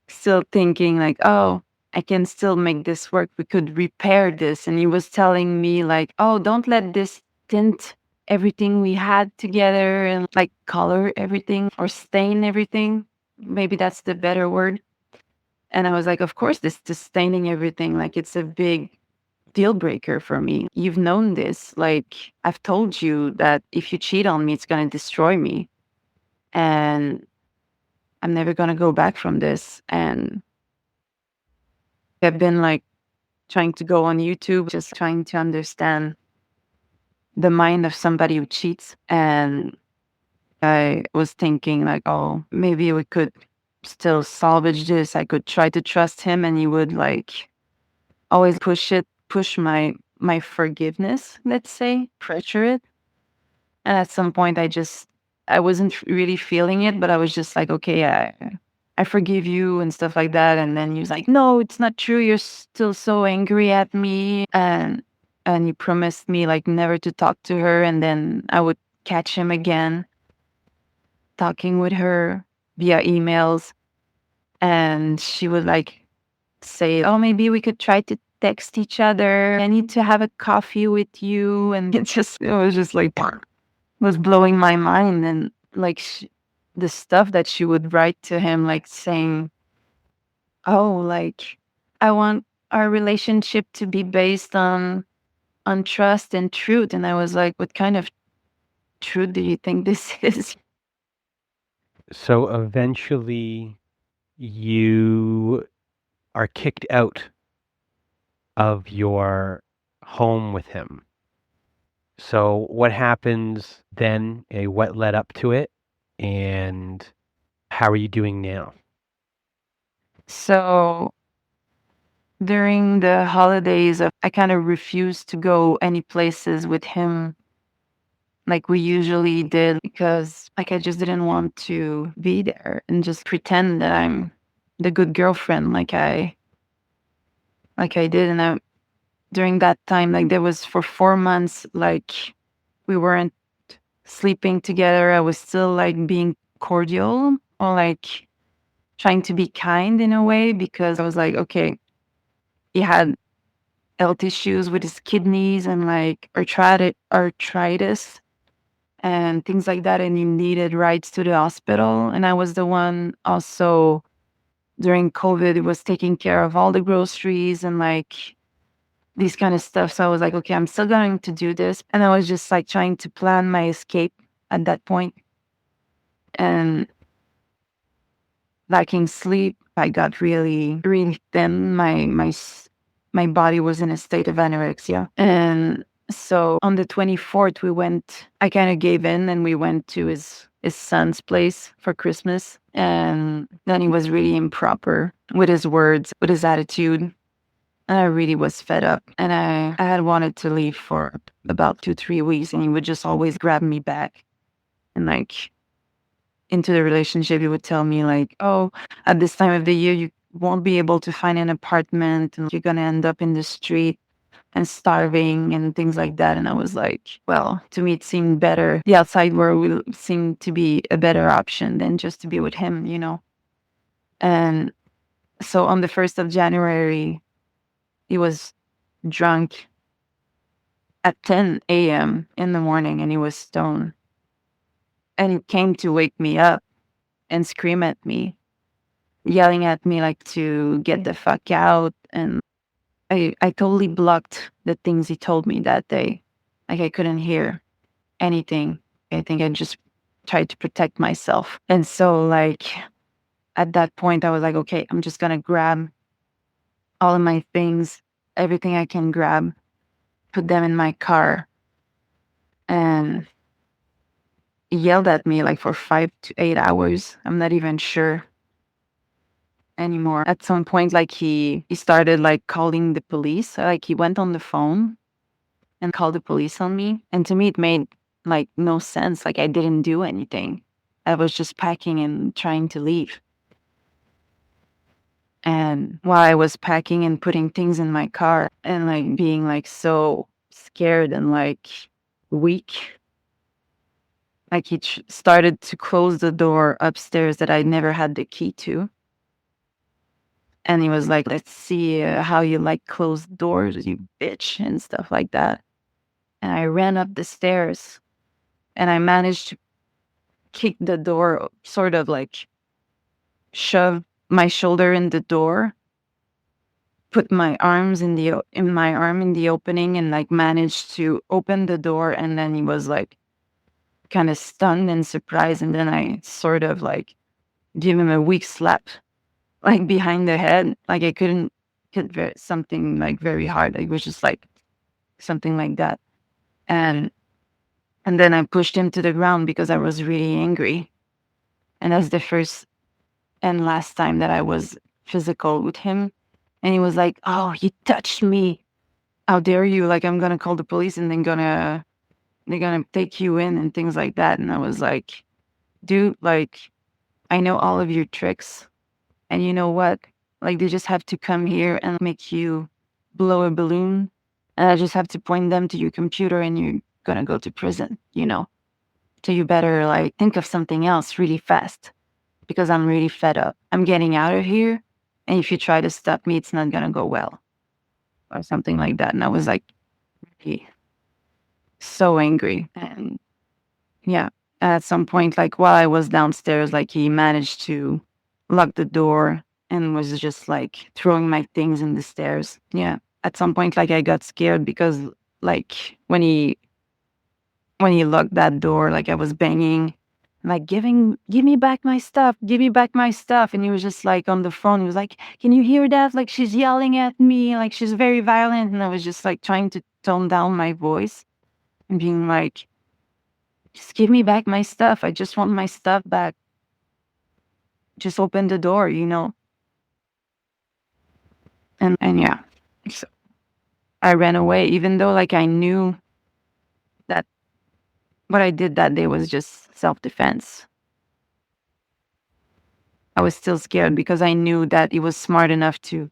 still thinking like, oh, I can still make this work. We could repair this. And he was telling me like, oh, don't let this tint everything we had together and like color everything or stain everything. Maybe that's the better word. And I was like, of course, this staining everything, like it's a big deal breaker for me. You've known this. Like I've told you that if you cheat on me, it's going to destroy me. And I'm never going to go back from this. And I've been like trying to go on YouTube, just trying to understand the mind of somebody who cheats. And I was thinking like, oh, maybe we could still salvage this. I could try to trust him, and he would like always push my forgiveness, let's say, pressure it. And at some point I wasn't really feeling it, but I was just like, okay, I forgive you and stuff like that. And then he was like, no, it's not true. You're still so angry at me. And he promised me like never to talk to her. And then I would catch him again talking with her via emails. And she would like say, oh, maybe we could try to text each other. I need to have a coffee with you. And it was just like, was blowing my mind. And like the stuff that she would write to him, like saying, oh, like I want our relationship to be based on trust and truth. And I was like, what kind of truth do you think this is? So eventually you are kicked out of your home with him. So what happens then? What led up to it? And how are you doing now? So during the holidays, I kind of refused to go any places with him like we usually did because like I just didn't want to be there and just pretend that I'm the good girlfriend like I did. And during that time, like there was for 4 months, like we weren't sleeping together. I was still like being cordial or like trying to be kind in a way because I was like, okay, he had health issues with his kidneys and like arthritis and things like that. And he needed rides to the hospital. And I was the one also during COVID, it was taking care of all the groceries and like these kind of stuff. So I was like, okay, I'm still going to do this. And I was just like trying to plan my escape at that point. And lacking sleep, I got really, really thin. My body was in a state of anorexia. And so on the 24th, I kind of gave in and we went to his son's place for Christmas. And then he was really improper with his words, with his attitude. And I really was fed up. And I had wanted to leave for about 2-3 weeks. And he would just always grab me back and like into the relationship. He would tell me like, oh, at this time of the year, you won't be able to find an apartment and you're going to end up in the street and starving and things like that. And I was like, well, to me, it seemed better. The outside world seemed to be a better option than just to be with him, you know? And so on the 1st of January, he was drunk at 10 a.m. in the morning and he was stoned. And he came to wake me up and scream at me, yelling at me like to get the fuck out. And I totally blocked the things he told me that day. Like I couldn't hear anything. I think I just tried to protect myself. And so like at that point I was like, okay, I'm just gonna grab all of my things, everything I can grab, put them in my car. And he yelled at me like for 5 to 8 hours. I'm not even sure anymore. At some point, like he started like calling the police. Like he went on the phone and called the police on me. And to me, it made like no sense. Like I didn't do anything. I was just packing and trying to leave. And while I was packing and putting things in my car and like being like so scared and like weak, like he started to close the door upstairs that I never had the key to. And he was like, let's see how you like closed doors, you bitch, and stuff like that. And I ran up the stairs and I managed to kick the door, sort of like shove my shoulder in the door, put my arms in my arm in the opening and like managed to open the door. And then he was like kind of stunned and surprised. And then I sort of like give him a weak slap like behind the head. Like I couldn't hit something like very hard. It was just like something like that. And then I pushed him to the ground because I was really angry. And that's the first and last time that I was physical with him. And he was like, oh, you touched me. How dare you? Like I'm gonna call the police and then they're gonna take you in and things like that. And I was like, dude, like I know all of your tricks. And you know what? Like they just have to come here and make you blow a balloon. And I just have to point them to your computer and you're gonna go to prison, you know? So you better like think of something else really fast because I'm really fed up. I'm getting out of here. And if you try to stop me, it's not gonna go well. Or something like that. And I was like really so angry. And yeah, at some point, like while I was downstairs, like he managed to lock the door and was just like throwing my things in the stairs. Yeah. At some point, like I got scared because like when he locked that door, like I was banging like give me back my stuff, give me back my stuff. And he was just like on the phone. He was like, can you hear that? Like she's yelling at me, like she's very violent. And I was just like trying to tone down my voice and being like, just give me back my stuff. I just want my stuff back. Just open the door, you know? And yeah, so I ran away, even though like I knew that what I did that day was just self-defense. I was still scared because I knew that he was smart enough to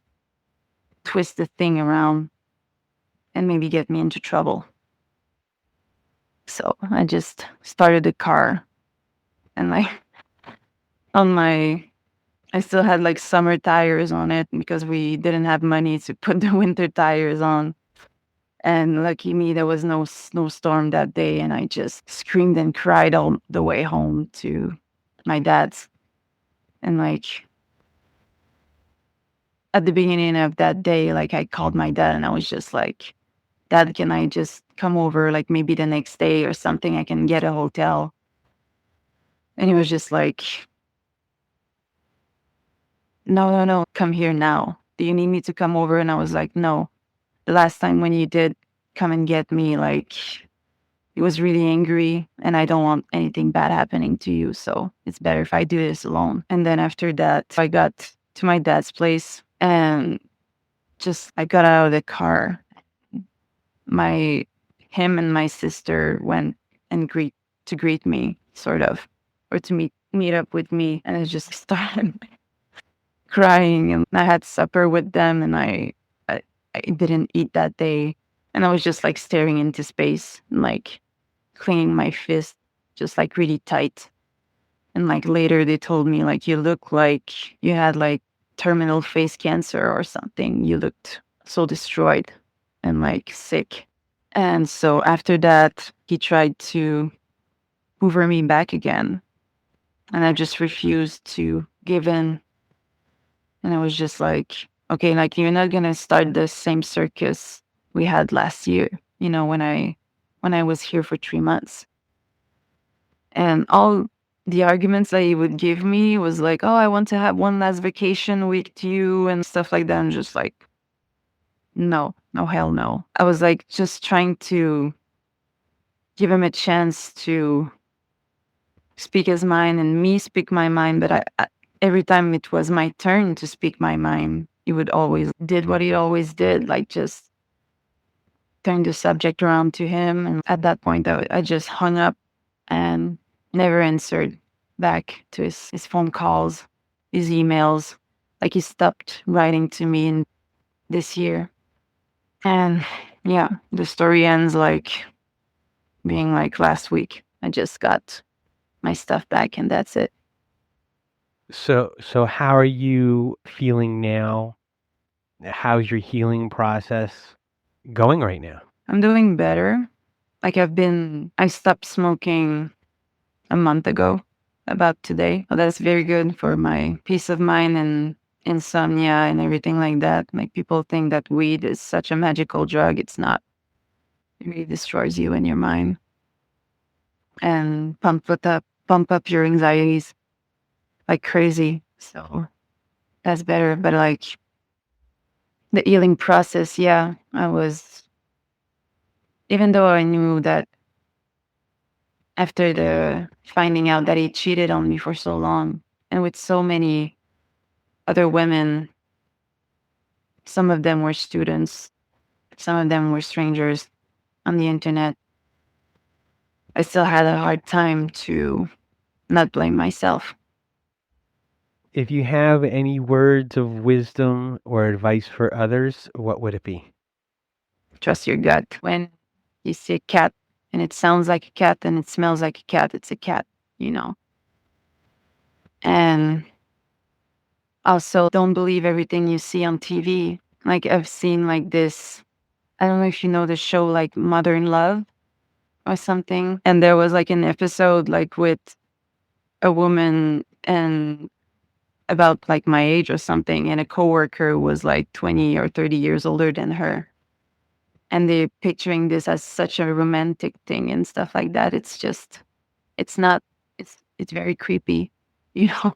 twist the thing around and maybe get me into trouble. So I just started the car and like I still had like summer tires on it because we didn't have money to put the winter tires on. And lucky me, there was no snowstorm that day. And I just screamed and cried all the way home to my dad's. And like at the beginning of that day, like I called my dad and I was just like, Dad, can I just come over like maybe the next day or something? I can get a hotel. And he was just like, no, come here now. Do you need me to come over? And I was like, no. The last time when you did come and get me, like, he was really angry and I don't want anything bad happening to you. So it's better if I do this alone. And then after that, I got to my dad's place and just, I got out of the car. Him and my sister went and greet me, sort of, or to meet up with me. And I just started crying and I had supper with them and I didn't eat that day. And I was just like staring into space and like cleaning my fist just like really tight. And like later they told me like, you look like you had like terminal face cancer or something. You looked so destroyed and like sick. And so after that, he tried to hoover me back again. And I just refused to give in. And I was just like, okay, like you're not gonna start the same circus we had last year, you know, when I was here for 3 months. And all the arguments that he would give me was like, oh, I want to have one last vacation with you and stuff like that. I'm just like, no, hell no. I was like just trying to give him a chance to speak his mind and me speak my mind. But I every time it was my turn to speak my mind, he would always did what he always did, like just turn the subject around to him. And at that point, I just hung up and never answered back to his phone calls, his emails. Like he stopped writing to me in this year. And yeah, the story ends like being like last week. I just got my stuff back and that's it. So how are you feeling now? How's your healing process going right now? I'm doing better. Like I stopped smoking a month ago, about today. Well, that's very good for my peace of mind and insomnia and everything like that. Like people think that weed is such a magical drug. It's not. It really destroys you and your mind and pump up your anxieties like crazy. So that's better. But like the healing process, yeah, even though I knew that after the finding out that he cheated on me for so long and with so many other women, some of them were students, some of them were strangers on the internet, I still had a hard time to not blame myself. If you have any words of wisdom or advice for others, what would it be? Trust your gut. When you see a cat and it sounds like a cat and it smells like a cat, it's a cat, you know. And also, don't believe everything you see on TV. Like I've seen like this, I don't know if you know the show like Modern Love or something. And there was like an episode like with a woman and about like my age or something, and a coworker was like 20 or 30 years older than her. And they're picturing this as such a romantic thing and stuff like that. It's just, it's not, it's very creepy, you know.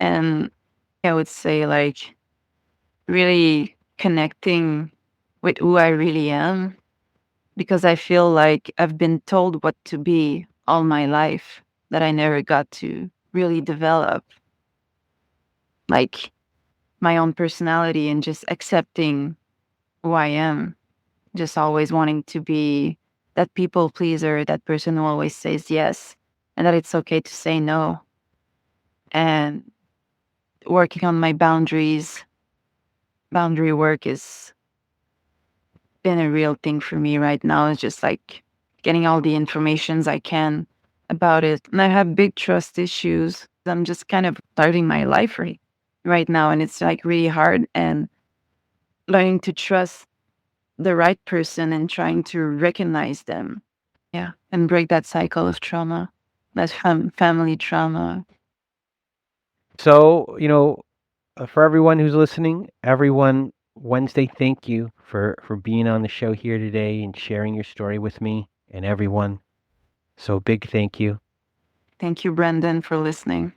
And I would say like really connecting with who I really am, because I feel like I've been told what to be all my life that I never got to really develop, like my own personality and just accepting who I am. Just always wanting to be that people pleaser, that person who always says yes, and that it's okay to say no. And working on my boundaries, boundary work has been a real thing for me right now. It's just like getting all the informations I can about it. And I have big trust issues. I'm just kind of starting my life right now, and it's like really hard, and learning to trust the right person and trying to recognize them. Yeah. And break that cycle of trauma, that family trauma. So, for everyone who's listening, everyone, Wednesday, thank you for being on the show here today and sharing your story with me and everyone. So big thank you. Thank you, Brendan, for listening.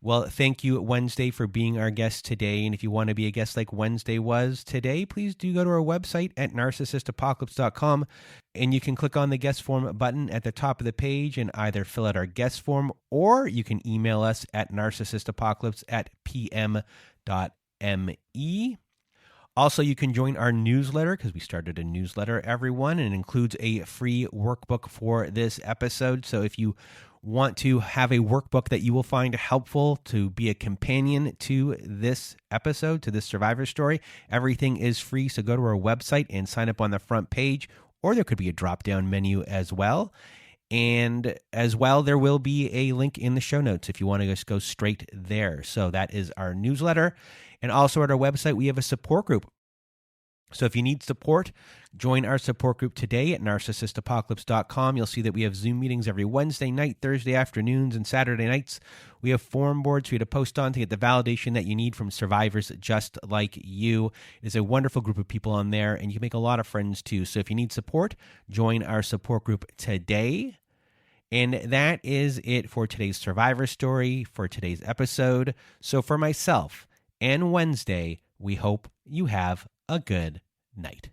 Well, thank you, Wednesday, for being our guest today. And if you want to be a guest like Wednesday was today, please do go to our website at narcissistapocalypse.com, and you can click on the guest form button at the top of the page and either fill out our guest form, or you can email us at narcissistapocalypse@pm.me. Also, you can join our newsletter, because we started a newsletter, everyone, and it includes a free workbook for this episode. So if you want to have a workbook that you will find helpful to be a companion to this episode, to this survivor story, everything is free. So go to our website and sign up on the front page, or there could be a drop-down menu as well. And as well, there will be a link in the show notes if you want to just go straight there. So that is our newsletter. And also at our website, we have a support group. So if you need support, join our support group today at narcissistapocalypse.com. You'll see that we have Zoom meetings every Wednesday night, Thursday afternoons, and Saturday nights. We have forum boards for you to post on to get the validation that you need from survivors just like you. It is a wonderful group of people on there, and you can make a lot of friends too. So if you need support, join our support group today. And that is it for today's survivor story, for today's episode. So for myself and Wednesday, we hope you have a good night.